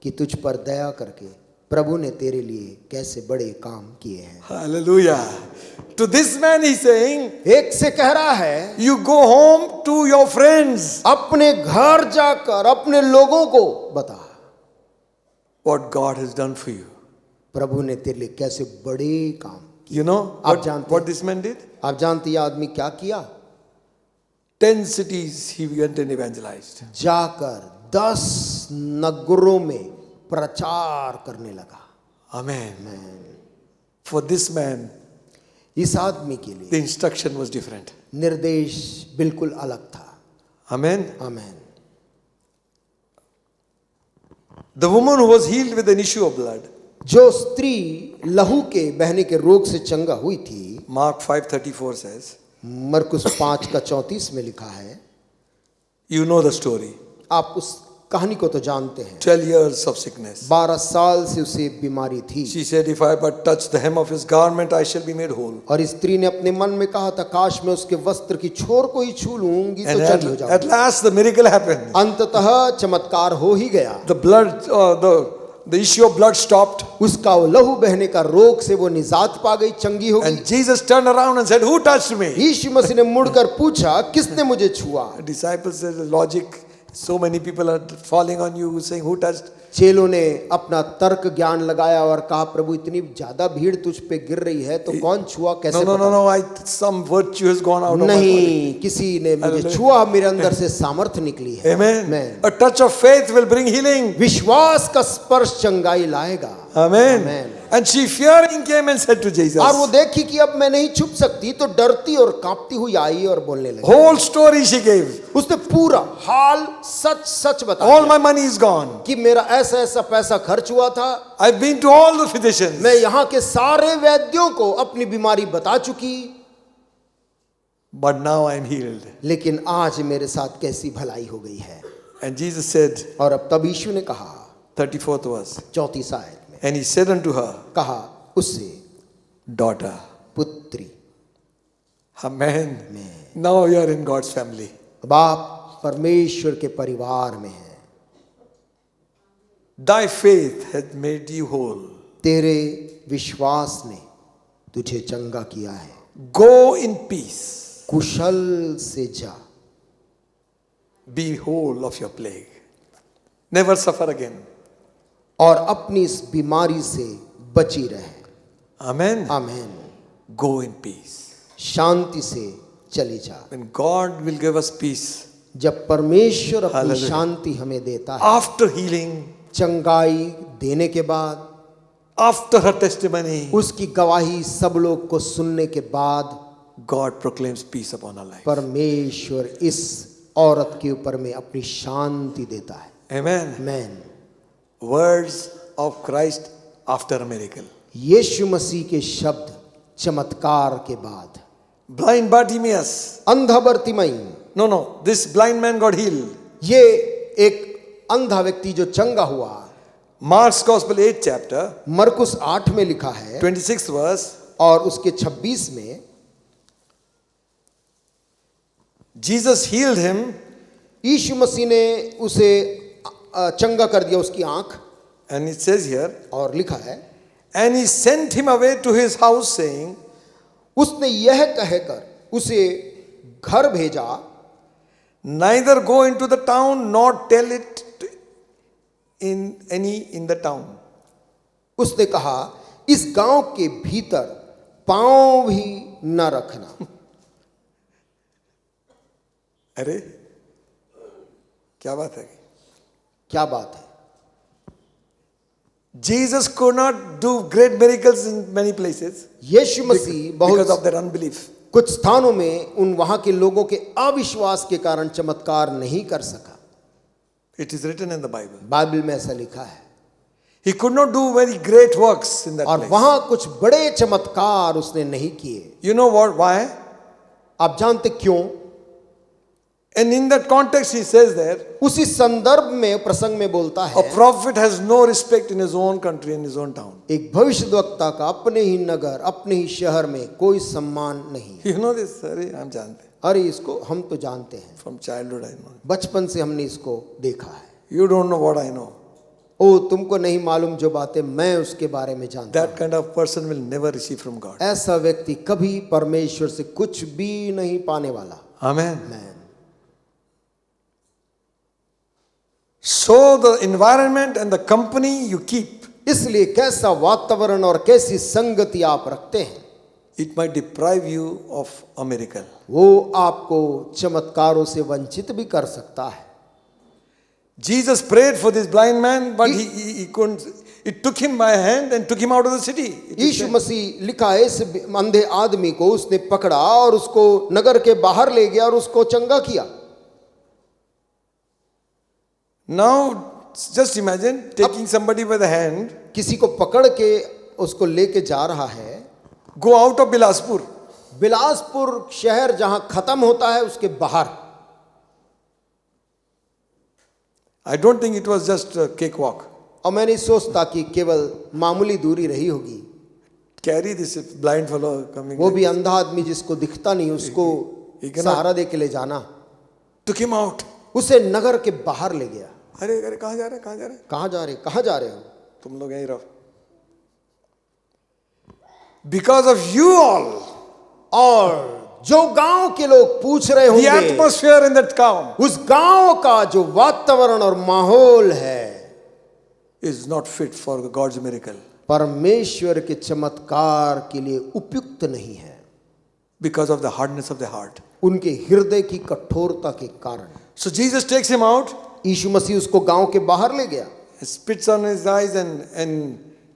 कि तुझ पर दया करके प्रभु ने तेरे लिए कैसे बड़े काम किए हैं। Hallelujah. To this man he is saying, एक से कह रहा है, you go home to your friends. अपने घर जाकर अपने लोगों को बता What God has done for you. प्रभु ने तेरे लिए कैसे बड़े काम। You know आप जानते what हैं? this man did? आप जानते ये आदमी क्या किया? 10 cities he went and evangelized. जाकर 10 नगरों में प्रचार करने लगा। Amen. For this man, इस आदमी के लिए the instruction was different. निर्देश बिल्कुल अलग था। Amen. आमीन। The woman who was healed with an issue of blood, जो स्त्री लहू के बहने के रोग से चंगा हुई थी, Mark 5:34 says, मरकुस 5 का 34 में लिखा है। you know the story. आप उस कहानी को तो जानते हैं। 12 years of sickness. 12 साल से उसे बीमारी थी। She said, if I but touch the hem of his garment, I shall be made whole. और इस स्त्री ने अपने मन में कहा था, काश मैं उसके वस्त्र की छोर को ही छू लूंगी तो And चंगी हो at जाऊंगी। last the miracle happened. अंततः चमत्कार हो ही गया। The blood, the issue of blood stopped. उसका वो लहू बहने का रोग से वो निजात पा गई, चंगी हो गई। And Jesus turned around and said, who touched me? यीशु मसीह ने मुड़कर पूछा, किसने मुझे छुआ? The disciples said, logic, so many people are falling on you saying, who touched? चेलों ने अपना तर्क ज्ञान लगाया और कहा, प्रभु इतनी ज्यादा भीड़ तुझ पे गिर रही है तो कौन छुआ, कैसे पता? No. Some virtue has gone out of my body. नहीं, किसी ने मुझे छुआ, मेरे अंदर से सामर्थ निकली है। Amen. A touch of faith will bring healing. विश्वास का स्पर्श चंगाई लाएगा। Amen. Amen. And she fearing came and said to Jesus. और वो देखी कि अब मैं नहीं छुप सकती, तो डरती और कांपती हुई आई और बोलने लगी। Whole story she gave. उसने पूरा हाल सच सच बताया। All my money is gone. कि मेरा ऐसा ऐसा पैसा खर्च हुआ था। I've been to all the physicians. मैं यहाँ के सारे वैद्यों को अपनी बीमारी बता चुकी, But now I'm healed. लेकिन आज मेरे साथ कैसी भलाई हो गई है। And Jesus said, और अब तब यीशु ने कहा, 34th verse. 34 आयत में, And he said unto her, कहा उससे, daughter. पुत्री। Amen. Now you are in God's family. अब आप परमेश्वर के परिवार में हैं। Thy faith hath made you whole. तेरे विश्वास ने तुझे चंगा किया है। Go in peace. कुशल से जा। Be whole of your plague. Never suffer again. और अपनी इस बीमारी से बची रहे। Amen. आमीन। Go in peace. शांति से चली जा। When God will give us peace, जब परमेश्वर अपनी Hallelujah. शांति हमें देता है, after healing, चंगाई देने के बाद, after her testimony, उसकी गवाही सब लोग को सुनने के बाद, God proclaims peace upon her life. परमेश्वर इस औरत के ऊपर में अपनी शांति देता है। Amen. आमीन। Words of Christ after a miracle. यीशु मसीह के शब्द चमत्कार के बाद। Blind Bartimaeus. अंधा Bartimaeus, No. This blind man got healed. ये एक अंधा व्यक्ति जो चंगा हुआ। Mark's Gospel 8th chapter, मरकुस 8 में लिखा है 26th verse. और उसके 26 में, Jesus healed him. यीशु मसीह ने उसे चंगा कर दिया, उसकी आंख। And it says here, और लिखा है, and he sent him away to his house saying, उसने यह कहकर उसे घर भेजा, neither go into the town nor tell it in the town. उसने कहा इस गांव के भीतर पांव भी न रखना। अरे क्या बात है? क्या बात है? Jesus could not do great miracles in many places Yeshu Masih because of बहुत their unbelief. कुछ स्थानों में उन वहां के लोगों के अविश्वास के कारण चमत्कार नहीं कर सका। It is written in the Bible. Bible में ऐसा लिखा है। He could not do very great works in that और place. वहां कुछ बड़े चमत्कार उसने नहीं किए। You know what? Why? आप जानते क्यों? And in that context he says there, उसी संदर्भ में प्रसंग में बोलता a है, prophet has no respect in his own country and his own town. एक भविष्यद्वक्ता का अपने ही नगर, अपने ही शहर में कोई सम्मान नहीं। You know this? अरे हम जानते हैं. अरे इसको हम तो जानते हैं, From childhood I know. बचपन से हमने इसको देखा है। You don't know what I know. ओ तुमको नहीं मालूम जो बातें मैं उसके बारे में जानता That kind of person will never receive from God. हूं। ऐसा व्यक्ति कभी परमेश्वर से कुछ भी नहीं पाने वाला। Amen. मैं So the environment and the company you keep, इसलिए कैसा वातावरण और कैसी संगति आप रखते हैं, it might deprive you of a miracle. वो आपको चमत्कारों से वंचित भी कर सकता है। Jesus prayed for this blind man, but he couldn't. It took him by hand and took him out of the city. यीशु मसीह लिखा है इस अंधे आदमी को उसने पकड़ा और उसको नगर के बाहर ले गया और उसको चंगा किया। Now, just imagine taking somebody by the hand, किसी को पकड़ के उसको लेके जा रहा है, go out of Bilaspur. Bilaspur शहर जहां खत्म होता है उसके बाहर। I don't think it was just a cakewalk. और मैं नहीं सोचता कि केवल मामूली दूरी रही होगी। Carry this blind fellow coming. वो भी अंधा आदमी जिसको दिखता नहीं, उसको he cannot- सहारा दे के ले जाना। Took him out. उसे नगर के बाहर ले गया। अरे अरे कहाँ जा रहे कहाँ जा रहे? कहाँ जा रहे, कहाँ जा रहे हो? तुम लोग यहीं रहो. Because of you all, और जो गांव के लोग पूछ रहे the होंगे, atmosphere in that town, उस गांव का जो वातावरण और माहौल है, is not fit for God's miracle परमेश्वर के चमत्कार के लिए उपयुक्त नहीं है, because of the hardness of the heart. उनके हृदय की कठोरता के कारण। So Jesus takes him out, यीशु मसीह उसको गांव के बाहर ले गया spits on his eyes and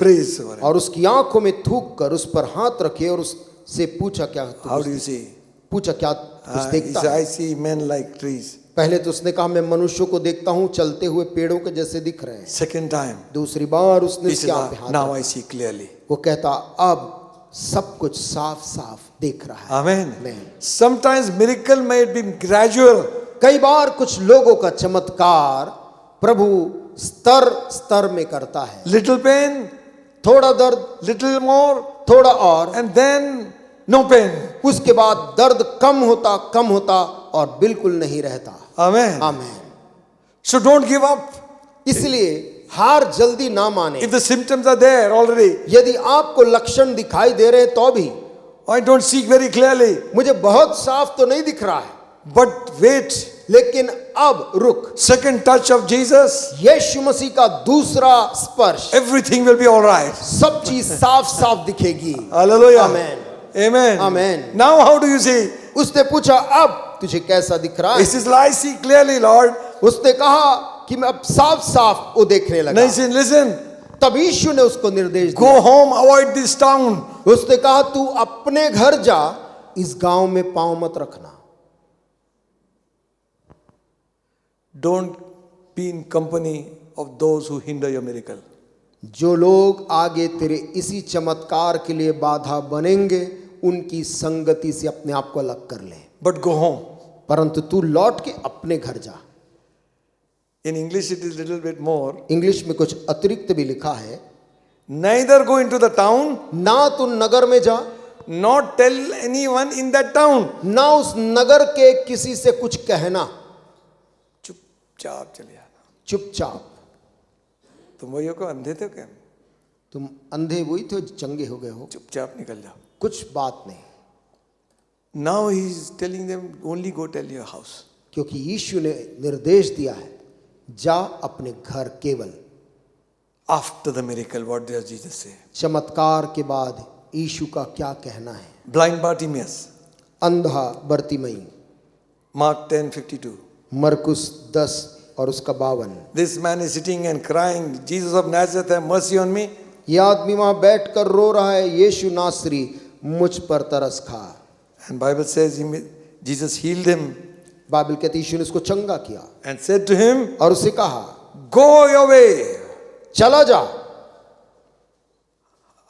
prays over him. और उसकी आंखों में थूक कर उस पर हाथ रखे और उससे पूछा क्या तू How कुछ- do you see? पूछा क्या कुछ He देखता said, है? I see men like trees. पहले तो उसने कहा मैं मनुष्यों को देखता हूँ चलते हुए पेड़ों के जैसे दिख रहे हैं। Second time, दूसरी बार उसने he उसकी said, आंख पे हाथ now रखा। I see clearly. वो कहता अब सब कुछ साफ साफ देख रहा है। Amen. Amen. Sometimes miracle may be gradual. कई बार कुछ लोगों का चमत्कार प्रभु स्तर स्तर में करता है। Little pain, थोड़ा दर्द, little more, थोड़ा और, and then no pain. उसके बाद दर्द कम होता और बिल्कुल नहीं रहता। Amen. आमीन। So don't give up. इसलिए हार जल्दी ना माने। If the symptoms are there already, यदि आपको लक्षण दिखाई दे रहे तो भी I don't see very clearly, मुझे बहुत साफ तो नहीं दिख रहा है, but wait. लेकिन अब रुक। Second touch of Jesus, यीशु मसीह का दूसरा स्पर्श, everything will be all right. सब चीज साफ साफ दिखेगी। Hallelujah. Amen. Amen. Amen. Now how do you see? उसने पूछा अब तुझे कैसा दिख रहा He है? says, I see clearly, Lord. उसने कहा कि मैं अब साफ साफ वो देखने लगा। Listen, listen. तब यीशु ने उसको निर्देश दिया। Go home, avoid this town. उसने कहा तू अपने घर जा, इस गांव में पांव मत रखना। Don't be in company of those who hinder your miracle. जो लोग आगे तेरे इसी चमत्कार के लिए बाधा बनेंगे उनकी संगति से अपने आप को अलग कर ले। But go home. परंतु तू लौट के अपने घर जा। In English it is little bit more. English में कुछ अतिरिक्त भी लिखा है, Neither go into the town, ना तू नगर में जा, not tell anyone in that town. ना उस नगर के किसी से कुछ कहना, चुपचाप चले आना. चुपचाप। तुम वही हो को अंधे थे क्या? तुम अंधे हुई थे, चंगे हो गए हो, चुपचाप निकल जाओ. कुछ बात नहीं। Now he is telling them, only go tell your house. क्योंकि यीशु ने निर्देश दिया है, जा अपने घर केवल। After the miracle, what does Jesus say? चमत्कार के बाद यीशु का क्या कहना है? Blind Bartimaeus, अंधा बर्तिमई, Mark 10:52. मरकुस 10 और उसका 52। This man is sitting and crying, Jesus of Nazareth, have mercy on me. ये आदमी वहां बैठकर रो रहा है, यीशु नासरी मुझ पर तरस खा। And Bible says Jesus healed him Bible कहती यीशु ने उसको चंगा किया and said to him, और उसे कहा go your way. चला जा।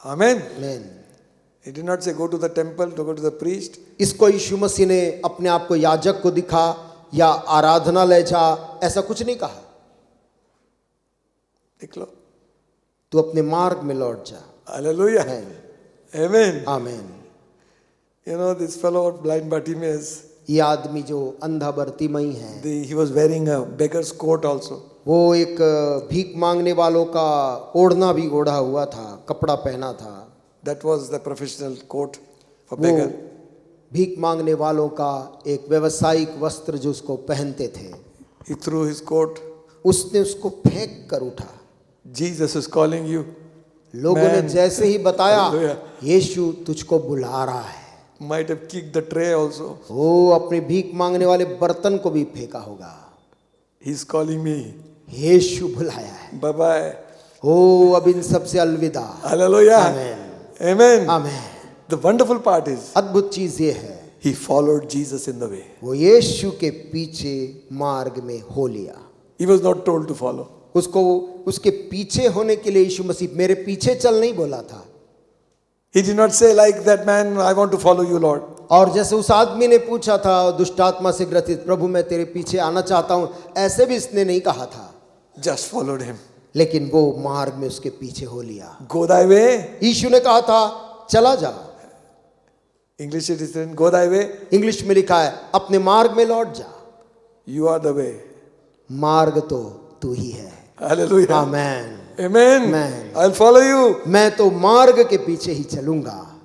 Amen. आमीन। He did not say go to the temple, to go to the priest. इसको यीशु मसीह ने अपने आप को याजक को दिखा या आराधनालय जा, ऐसा कुछ नहीं कहा। देख लो. तू अपने मार्ग में लौट जा। Hallelujah. Amen. आमीन। You know this fellow blind Bartimaeus, ये आदमी जो अंधा बर्तिमई है, he was wearing a beggar's coat also. वो एक भीख मांगने वालों का ओढ़ना भी ओढ़ा हुआ था, कपड़ा पहना था। That was the professional coat for वो beggar. भीख मांगने वालों का एक व्यवसायिक वस्त्र जो उसको पहनते थे। He threw his coat. उसने उसको फेंक कर उठा। Jesus is calling you. लोगों ने Man. जैसे ही बताया Hallelujah. यीशु तुझको बुला रहा है, Might have kicked the tray also. वो अपने भीख मांगने वाले बर्तन को भी फेंका होगा। He's calling me. यीशु बुलाया है। Bye bye. ओ अब इन सब से अलविदा। Hallelujah. आमीन। Amen. आमीन। The wonderful part is अद्भुत चीज ये है, he followed Jesus in the way. वो यीशु के पीछे मार्ग में हो लिया। He was not told to follow. उसको उसके पीछे होने के लिए यीशु मसीह मेरे पीछे चल नहीं बोला था। He did not say like that man, I want to follow you, Lord. और जैसे उस आदमी ने पूछा था दुष्ट आत्मा से ग्रसित, प्रभु मैं तेरे पीछे आना चाहता हूं, ऐसे भी इसने नहीं कहा था। Just followed him. लेकिन वो मार्ग में उसके पीछे हो लिया। Go thy way. यीशु ने कहा था चला जा। English it is written, go thy way. English में लिखा है अपने मार्ग में लौट जा। You are the way. मार्ग तो तू ही है। Hallelujah. आमीन। Amen. Amen. I'll follow you. मैं तो मार्ग के पीछे ही चलूंगा।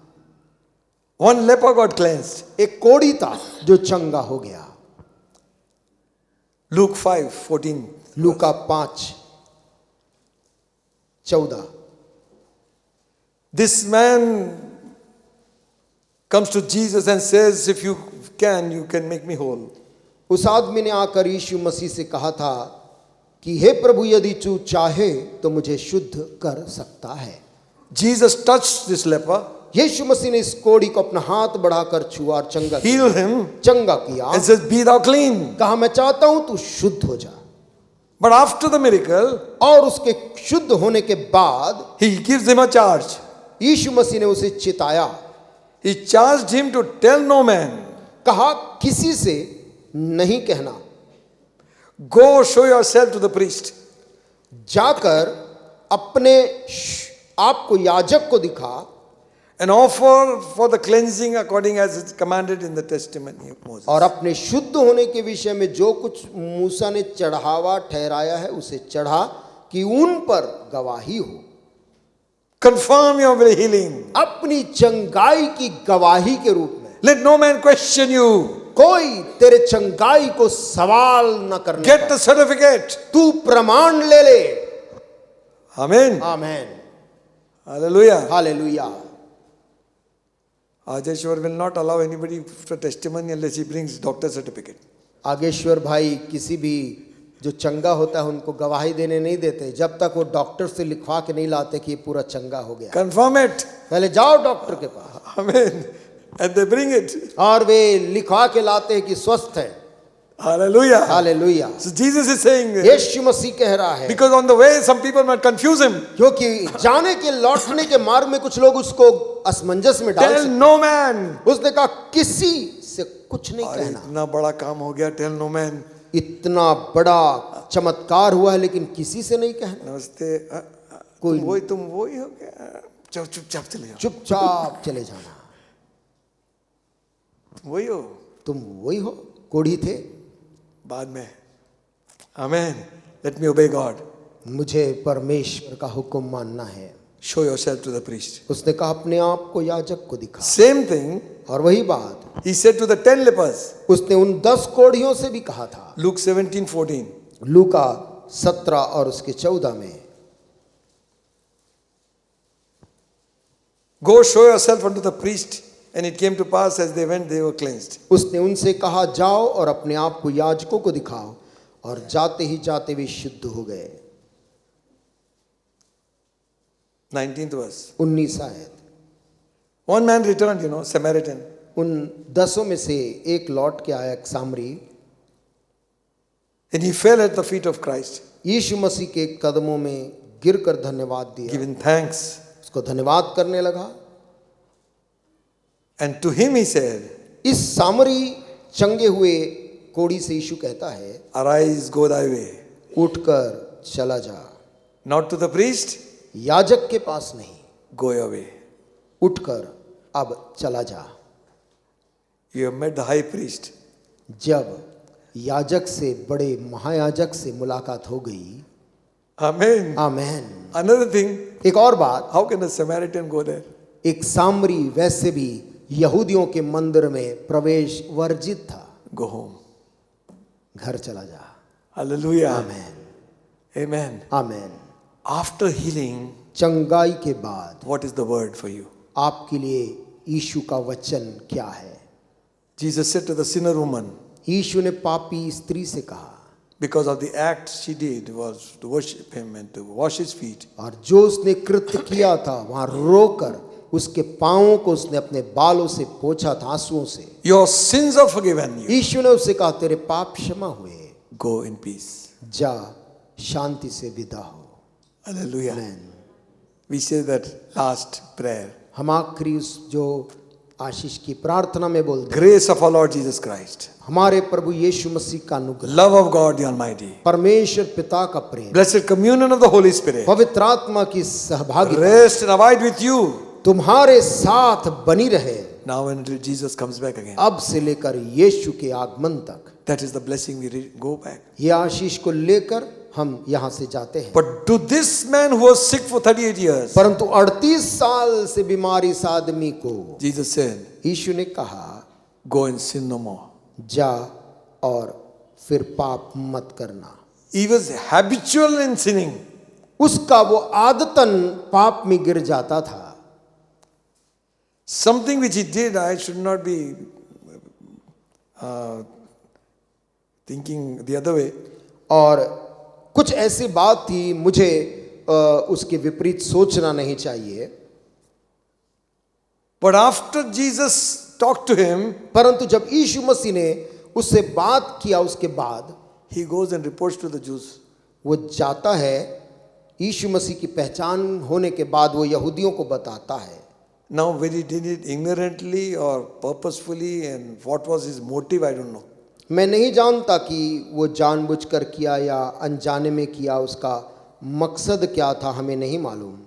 One leper got cleansed. एक कोढ़ी था जो चंगा हो गया। Luke 5:14. Luka 5 14। This man comes to Jesus and says, if you can make me whole. उस आदमी ने आकर यीशु मसीह से कहा था कि हे प्रभु, यदि तू चाहे तो मुझे शुद्ध कर सकता है। Jesus touched this leper, यीशु मसीह ने इस कोढ़ी को अपना हाथ बढ़ाकर छुआ और healed him, चंगा किया। and says, be thou clean. कहा, मैं चाहता हूं तू शुद्ध हो जा। But after the miracle, और उसके शुद्ध होने के बाद he gives him a charge. यीशु मसीह ने उसे चिताया। He charged him to tell no man. कहा, किसी से नहीं कहना। Go show yourself to the priest. जाकर अपने आप को याजक को दिखा And offer for the cleansing according as it's commanded in the testimony of Moses. और अपने शुद्ध होने के विषय में जो कुछ मूसा ने चढ़ावा ठहराया है उसे चढ़ा कि उन पर गवाही हो। Confirm your healing. अपनी चंगाई की गवाही के रूप में। Let no man question you. कोई तेरे चंगाई को सवाल न करने Get पाए। the certificate. तू प्रमाण ले ले। Amen. Amen. Hallelujah. Hallelujah. Ajeshwar will not allow anybody for testimony unless he brings doctor certificate. आगेश्वर भाई किसी भी जो चंगा होता है उनको गवाही देने नहीं देते जब तक वो डॉक्टर से लिखवा के नहीं लाते कि ये पूरा चंगा हो गया। Confirm it. पहले जाओ डॉक्टर के पास। Amen. And they bring it. और वे लिखवा के लाते हैं कि स्वस्थ है। Hallelujah. Hallelujah. So Jesus is saying, यीशु मसीह कह रहा है, because on the way some people might confuse him. क्योंकि जाने के लौटने के मार्ग में कुछ लोग उसको असमंजस में डाल Tell सकते। no man. उसने कहा किसी से कुछ नहीं अरे कहना। इतना बड़ा काम हो गया, tell no man. इतना बड़ा चमत्कार हुआ है लेकिन किसी से नहीं कहना। नमस्ते, कोई तुम वही हो गया, चुपचाप चले जाओ। चुपचाप चले जाना। वही हो, तुम वही हो, कोढ़ी थे। बाद में Amen. Let me obey God. मुझे परमेश्वर का हुक्म मानना है। Show yourself to the priest. उसने कहा अपने आप को याजक को दिखा। Same thing और वही बात he said to the 10 lepers. उसने उन 10 कोढ़ियों से भी कहा था। Luke 17:14. लूका 17 और उसके 14 में, Go show yourself unto the priest. And it came to pass as they went, they were cleansed. उसने उनसे कहा जाओ और अपने आप को याजकों को दिखाओ, और जाते ही जाते वे शुद्ध हो गए। 19th verse. 19 आयत। One man returned, Samaritan. उन 10 में से एक लौट के आया, एक सामरी। And he fell at the feet of Christ, यीशु मसीह के कदमों में गिरकर धन्यवाद दिया, giving thanks. उसको धन्यवाद करने लगा। And to him he said, इस सामरी चंगे हुए कोढ़ी से यीशु कहता है, Arise, go thy way. उठकर चला जा। Not to the priest, याजक के पास नहीं, go your way. उठकर अब चला जा। You have met the high priest. जब याजक से, बड़े महायाजक से मुलाकात हो गई। Amen. आमेन। Another thing, एक और बात, how can a Samaritan go there? एक सामरी वैसे भी यहूदियों के मंदिर में प्रवेश वर्जित था। Go home. घर चला जा। Hallelujah. आमेन। Amen. आमेन। After healing, चंगाई के बाद what is the word for you? आपके लिए यीशु का वचन क्या है? Jesus said to the sinner woman, यीशु ने पापी स्त्री से कहा, because of the act she did was to worship him and to wash his feet. और जो उसने कृत्य किया था वहां रोकर उसके पांवों को उसने अपने बालों से पोंछा था, आंसुओं से। Your sins are forgiven you. यीशु ने उससे कहा तेरे पाप क्षमा हुए, Go in peace. जा शांति से विदा हो। Hallelujah. Amen. We say that last prayer. हम आखिरी उस जो आशीष की प्रार्थना में बोलते हैं, Grace of our Lord Jesus Christ, हमारे प्रभु यीशु मसीह का अनुग्रह, love of God the Almighty, परमेश्वर पिता का प्रेम, blessed communion of the Holy Spirit, पवित्र आत्मा की सहभागिता rest and abide with you तुम्हारे साथ बनी रहे, now and until Jesus comes back again. अब से लेकर यीशु के आगमन तक। That is the blessing we go back. ये आशीष को लेकर हम यहाँ से जाते हैं। But to this man who was sick for 38 years, परंतु 38 साल से बीमार इस आदमी को Jesus said, यीशु ने कहा, go and sin no more. जा और फिर पाप मत करना। He was habitual in sinning. उसका वो आदतन पाप में गिर जाता था। Something which he did, I should not be thinking the other way. और कुछ ऐसी बात थी, मुझे उसके विपरीत सोचना नहीं चाहिए। But after Jesus talked to him, परंतु जब यीशु मसीह ने उससे बात किया, उसके बाद he goes and reports to the Jews. वो जाता है, यीशु मसीह की पहचान होने के बाद वो यहूदियों को बताता है। Now, whether he did it ignorantly or purposefully and what was his motive, I don't know. मैं नहीं जानता कि वो जानबूझकर किया या अनजाने में किया, उसका मकसद क्या था हमें नहीं मालूम।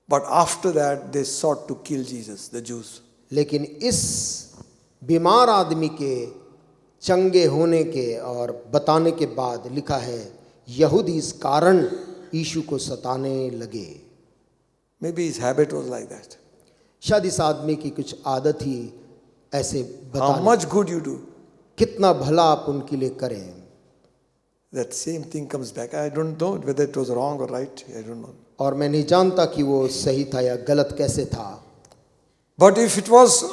But after that, they sought to kill Jesus, the Jews. लेकिन इस बीमार आदमी के चंगे होने के और बताने के बाद लिखा है, यहूदी इस कारण यीशु को सताने लगे। Maybe his habit was like that. शायद इस आदमी की कुछ आदत ही ऐसे How बताने, much good you do, कितना भला आप उनके लिए करें। that same thing comes back. I don't know whether it was wrong or right. I don't know. और मैं नहीं जानता कि वो सही था या गलत कैसे था। But if it was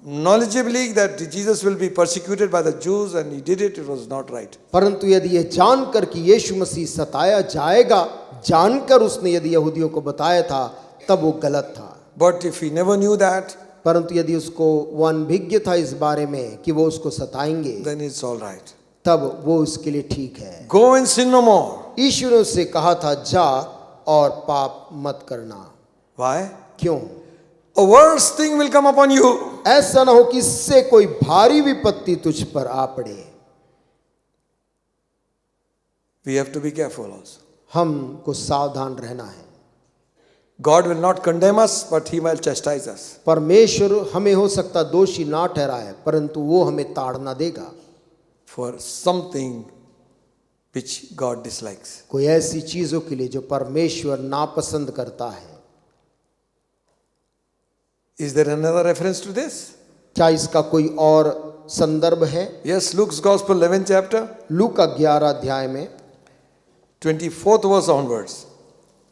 knowledgeably that Jesus will be persecuted by the Jews and he did it, it was not right. परंतु यदि ये जानकर कि यीशु मसीह सताया जाएगा, जानकर उसने यदि यहूदियों को बताया था, तब वो गलत था। But if he never knew that, परंतु यदि उसको वो अनभिज्ञ था इस बारे में कि वो उसको सताएंगे, then it's all right. तब वो उसके लिए ठीक है। Go and sin no more. यीशु ने उससे कहा था, जा और पाप मत करना। Why? क्यों? A worse thing will come upon you. ऐसा ना हो कि इससे कोई भारी विपत्ति तुझ पर आ पड़े। We have to be careful also. हमको सावधान रहना है। God will not condemn us, but he will chastise us. परमेश्वर हमें हो सकता दोषी ना ठहराए, परंतु वो हमें ताड़ना देगा For something which God dislikes. कोई ऐसी चीजों के लिए जो परमेश्वर नापसंद करता है। Is there another reference to this? क्या इसका कोई और संदर्भ है? Yes, Luke's Gospel, 11th chapter, लूका 11 अध्याय में 24th verse onwards.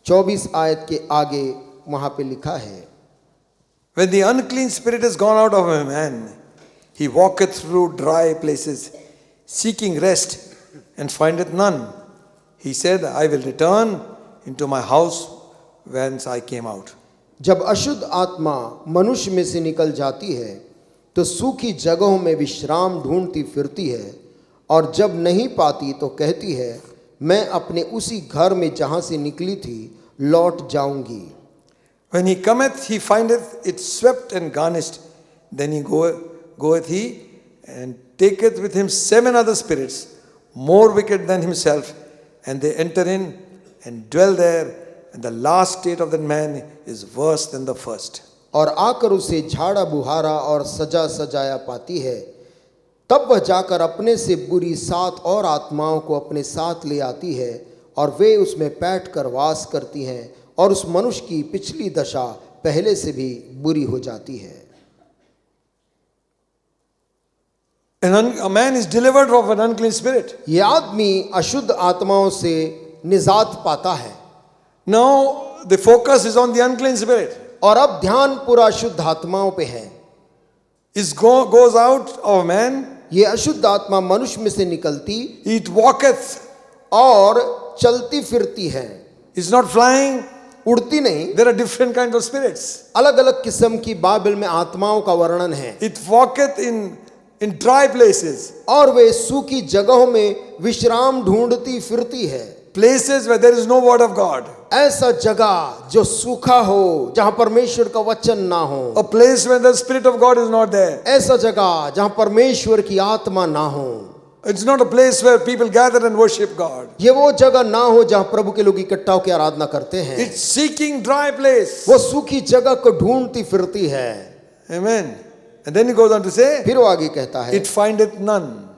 24 आयत के आगे वहां पे लिखा है, When the unclean spirit is gone out of a man, he walketh through dry places, seeking rest, and findeth none. He said, I will return into my house whence I came out. जब अशुद्ध आत्मा मनुष्य में से निकल जाती है तो सूखी जगहों में विश्राम ढूंढती फिरती है, और जब नहीं पाती तो कहती है, मैं अपने उसी घर में जहां से निकली थी लौट जाऊंगी। When he cometh, he findeth it swept and garnished. Then he goeth he and taketh with him 7 other spirits, more wicked than himself, and they enter in and dwell there, and the last state of that man is worse than the first. और आकर उसे झाड़ा बुहारा और सजा सजाया पाती है, तब वह जाकर अपने से बुरी 7 और आत्माओं को अपने साथ ले आती है, और वे उसमें बैठ कर वास करती हैं, और उस मनुष्य की पिछली दशा पहले से भी बुरी हो जाती है। A man is delivered of an unclean spirit. ये आदमी अशुद्ध आत्माओं से निजात पाता है, Now the focus is on the unclean spirit. और अब ध्यान पूरा अशुद्ध आत्माओं पे है। Goes out of a man, ये अशुद्ध आत्मा मनुष्य में से निकलती it walketh, और चलती फिरती है, is not flying. उड़ती नहीं। There are different kinds of spirits. अलग अलग किस्म की बाइबल में आत्माओं का वर्णन है। It walketh in dry places, और वे सूखी जगहों में विश्राम ढूंढती फिरती है। places where there is no word of God, ऐसा जगह जो सूखा हो, जहां परमेश्वर का वचन ना हो। a place where the Spirit of God is not there. ऐसा जगह जहां परमेश्वर की आत्मा ना हो। It's not a place where people gather and worship God. ये वो जगह ना हो जहां प्रभु के लोग इकट्ठा होकर आराधना करते हैं। It's seeking dry place. वो सूखी जगह को ढूंढती फिरती है। Amen. And then he goes on to say, फिर वो आगे कहता है, it findeth none.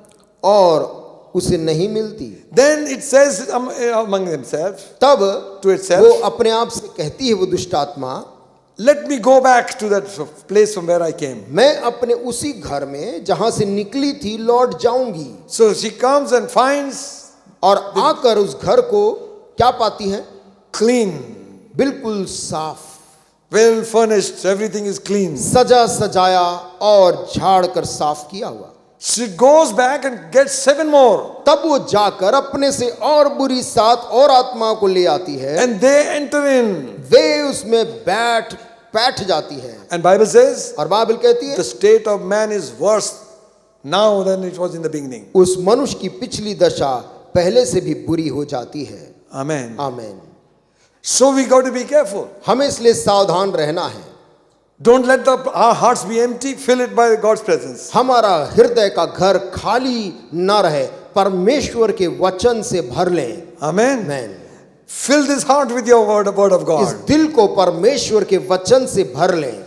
और उसे नहीं मिलती। Then it says among themselves, तब to वो itself, अपने आप से कहती है, वो दुष्ट आत्मा, let me go back to that place from where I came. मैं अपने उसी घर में जहां से निकली थी लौट जाऊंगी। So she comes and finds, और आकर उस घर को क्या पाती हैं? Clean, बिल्कुल साफ, well furnished, everything is clean. सजा सजाया और झाड़ कर साफ किया हुआ। She goes back and gets 7 more. तब वो जाकर अपने से और बुरी 7 और आत्माओं को ले आती है, And they enter in. वे उसमें बैठ जाती है। And Bible says, और बाइबल कहती है the state of man is worse now than it was in the beginning. उस मनुष्य की पिछली दशा पहले से भी बुरी हो जाती है। Amen. आमीन। So we got to be careful. हमें इसलिए सावधान रहना है। Don't let our hearts be empty. Fill it by God's presence. हमारा हृदय का घर खाली ना रहे, परमेश्वर के वचन से भर लें। Amen. आमीन। Fill this heart with your word of इस God. दिल को परमेश्वर के वचन से भर लें।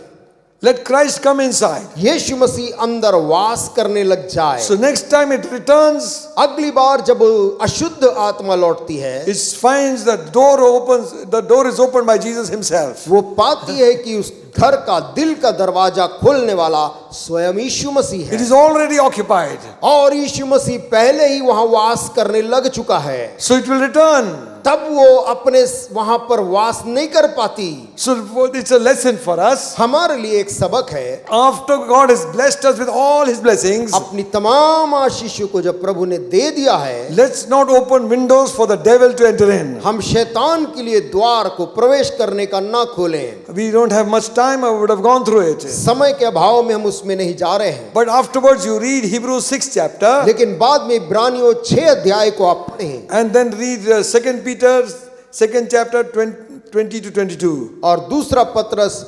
Let Christ come inside. यीशु मसीह अंदर वास करने लग जाए। So next time it returns, अगली बार जब अशुद्ध आत्मा लौटती है, it finds the door is opened by Jesus himself. वो पाती है कि उस घर का दिल का दरवाजा खोलने वाला स्वयं यीशु मसीह It है is already occupied. और यीशु मसीह पहले ही वहां वास करने लग चुका है। So it will return. तब वो अपने वहां पर वास नहीं कर पाती। So it's a lesson for us. हमारे लिए एक सबक है। After God has blessed us with all his blessings, अपनी तमाम आशीषों को जब प्रभु ने दे दिया है, let's not open windows for the devil to enter in. हम शैतान के लिए द्वार को प्रवेश करने का ना खोलें। We don't have much time. I would have gone through it. समय के अभाव में हम उसमें नहीं जा रहे हैं। But afterwards you read Hebrews 6 chapter लेकिन बाद में इब्रानियों 6 अध्याय को आप पढ़ें and then read 2 Peter 2nd chapter 20 to 22. और दूसरा पत्रस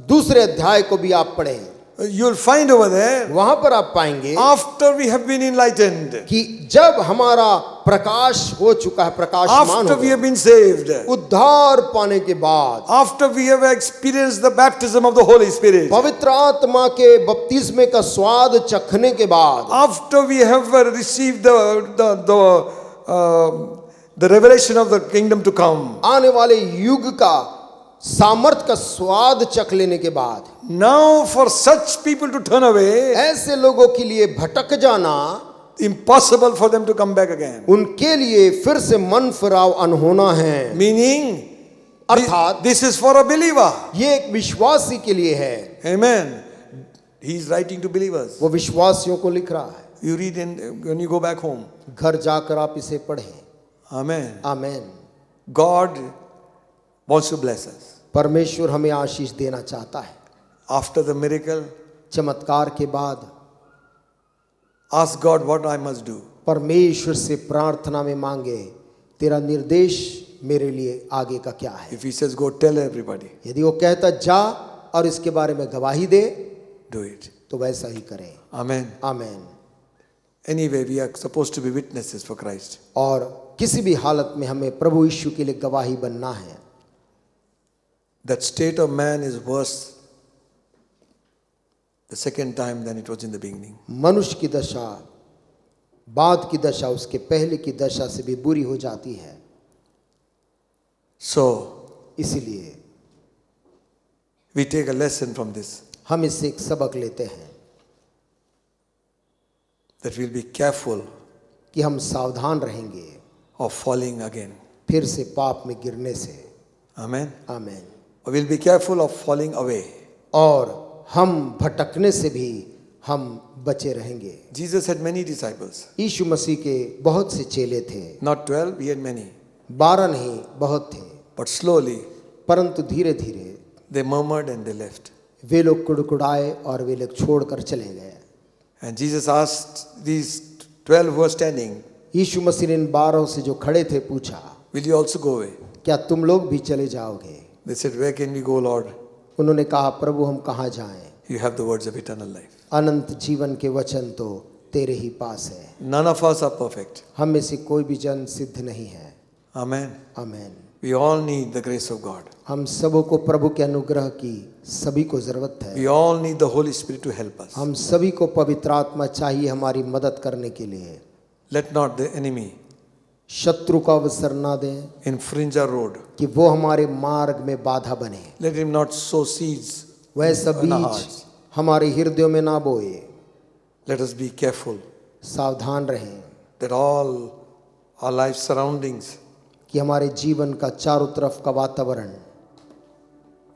दूसरे अध्याय को भी आप पढ़ें। You'll find over there, वहां पर आप पाएंगे after we have been enlightened, कि जब हमारा प्रकाश हो चुका है, प्रकाशमान after हो we गया, have been saved, उद्धार पाने के बाद, after we have experienced the baptism of the Holy Spirit, पवित्र आत्मा के बपतिस्मे का स्वाद चखने के बाद, after we have received the revelation of the kingdom to come, आने वाले युग का सामर्थ का स्वाद चख लेने के बाद, now for such people to turn away, ऐसे लोगों के लिए भटक जाना impossible for them to come back again. उनके लिए फिर से मन फिराव अनहोना है। Meaning, अर्थात this is for a believer. ये एक विश्वासी के लिए है। Amen. He is writing to believers. वो विश्वासियों को लिख रहा है। You read when you go back home. घर जाकर आप इसे पढ़ें। Amen. आमीन। God wants to bless us. परमेश्वर हमें आशीष देना चाहता है। After the miracle, चमत्कार के बाद ask God what I must do. परमेश्वर से प्रार्थना में मांगे, तेरा निर्देश मेरे लिए आगे का क्या है। If he says go tell everybody, यदि वो कहता जा और इसके बारे में गवाही दे, do it. तो वैसा ही करें। Amen. आमीन। Anyway, we are supposed to be witnesses for Christ. और किसी भी हालत में हमें प्रभु यीशु के लिए गवाही बनना है। That state of man is worse the second time than it was in the beginning. मनुष्य की दशा, बाद की दशा उसके पहले की दशा से भी बुरी हो जाती है। So, इसीलिए we take a lesson from this, हम इससे एक सबक लेते हैं that we'll be careful कि हम सावधान रहेंगे of falling again. फिर से पाप में गिरने से। Amen. आमीन। We'll be careful of falling away. और हम भटकने से भी हम बचे रहेंगे। Jesus had many disciples. यीशु मसीह के बहुत से चेले थे। Not 12, he had many. 12 नहीं, बहुत थे। But slowly, परंतु धीरे धीरे they murmured and they left. वे लोग कुड़कुड़ाए और वे लोग छोड़कर चले गए। And Jesus asked these 12 who were standing, यीशु मसीह ने इन 12 से जो खड़े थे पूछा, will you also go away? क्या तुम लोग भी चले जाओगे? They said, where can we go, Lord? उन्होंने कहा, प्रभु हम कहाँ जाएं? You have the words of eternal life. अनंत जीवन के वचन तो तेरे ही पास है। None of us are perfect. हम में से कोई भी जन सिद्ध नहीं है। Amen. आमीन। We all need the grace of God. हम सबों को प्रभु के अनुग्रह की सभी को जरूरत है। We all need the Holy Spirit to help us. हम सभी को पवित्र आत्मा चाहिए हमारी मदद करने के लिए। Let not the enemy शत्रु का अवसर ना दें infringe our road. कि वो हमारे मार्ग में बाधा बने। Let him not sow seeds वैसा in our बीज hearts. हमारे हृदयों में ना बोए। Let us be careful सावधान रहें that all our life surroundings कि हमारे जीवन का चारों तरफ का वातावरण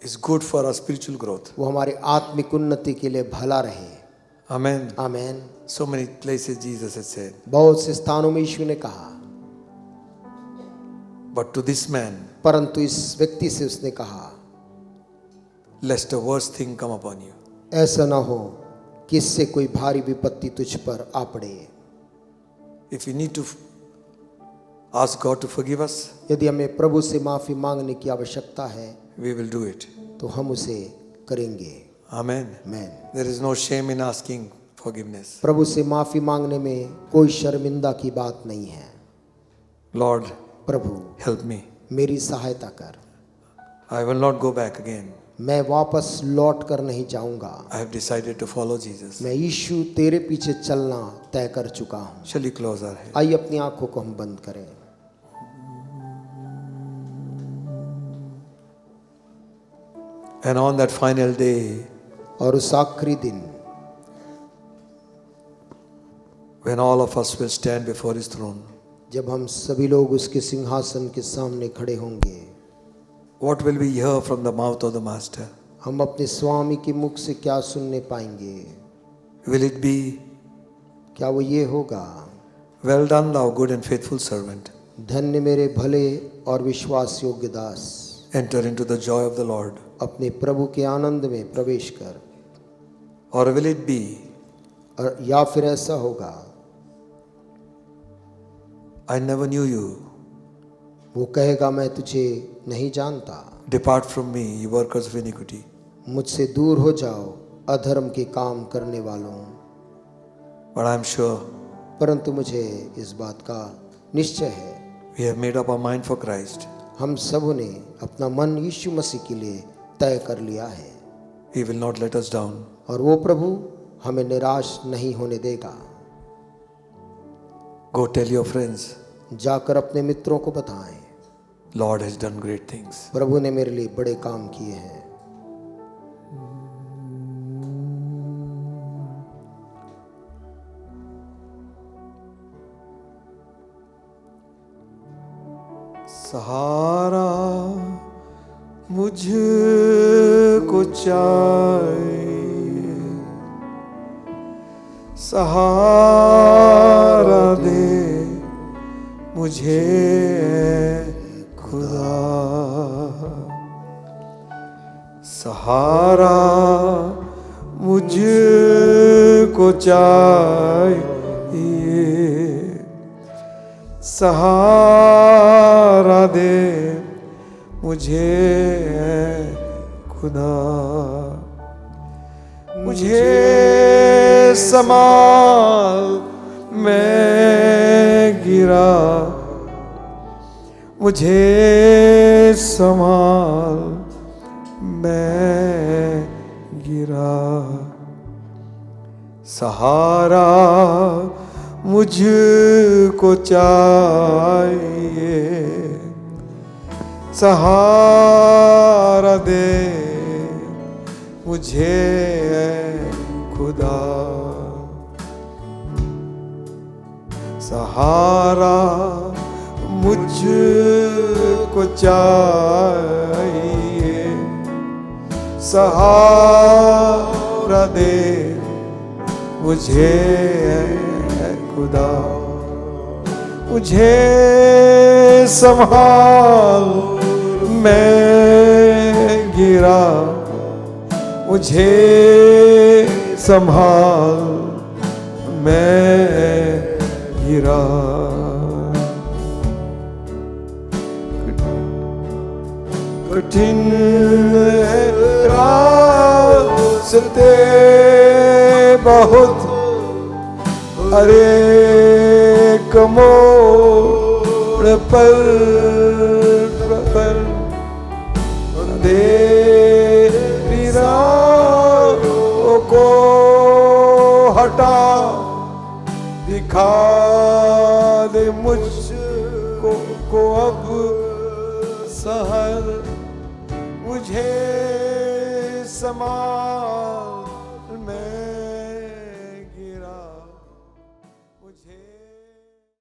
is good for our spiritual growth. वो हमारे आत्मिक उन्नति के लिए भला रहे। Amen. Amen. So many places Jesus has said. बहुत से स्थानों में यीशु ने कहा, But to this man, परंतु इस व्यक्ति से उसने कहा, lest a worse thing come upon you. ऐसा ना हो कि इससे कोई भारी विपत्ति तुझ पर आ पड़े। If we need to ask God to forgive us, यदि हमें प्रभु से माफी मांगने की आवश्यकता है, we will do it. तो हम उसे करेंगे। Amen. Amen. There is no shame in asking forgiveness. प्रभु से माफी मांगने में कोई शर्मिंदा की बात नहीं है। Lord, प्रभु help me. मेरी सहायता कर। I will not go back again. मैं वापस लौट कर नहीं जाऊंगा। I have decided to follow Jesus. मैं यीशु तेरे पीछे चलना तय कर चुका हूँ। Shall we close our head? आइए अपनी आंखों को हम बंद करें। And on that final day, और उस आखिरी दिन when all of us will stand before His throne, जब हम सभी लोग उसके सिंहासन के सामने खड़े होंगे, what will we hear from the mouth of the Master? हम अपने स्वामी के मुख से क्या सुनने पाएंगे? Will it be, क्या वो ये होगा, well done, thou good and faithful servant, धन्य मेरे भले और विश्वास योग्य दास, enter into the joy of the Lord? अपने प्रभु के आनंद में प्रवेश कर। Or will it be, और या फिर ऐसा होगा, I never knew you, वो कहेगा मैं तुझे नहीं जानता, depart from me, you workers of iniquity. मुझसे दूर हो जाओ अधर्म के काम करने वालों। But I am sure परंतु मुझे इस बात का निश्चय है, we have made up our mind for Christ. हम सबों ने अपना मन यीशु मसीह के लिए तय कर लिया है, He will not let us down. और वो प्रभु हमें निराश नहीं होने देगा। Go tell your friends, जाकर अपने मित्रों को बताएं, Lord has done great things. प्रभु ने मेरे लिए बड़े काम किए हैं। सहारा मुझको चाहिए, सहारा दे मुझे खुदा, सहारा मुझको चाहिए, सहारा दे मुझे खुदा, मुझे संभाल मैं गिरा, मुझे संभाल मैं गिरा, सहारा मुझको चाहिए, सहारा दे मुझे खुदा, सहारा मुझको चाहिए, सहारा दे मुझे खुदा, मुझे संभाल मैं गिरा, मुझे संभाल मैं गिरा, कठिन रास्ते बहुत, अरे कमोड़ पर दे राहों को हटा, दिखा दे मुझको अब सहर, मुझे समा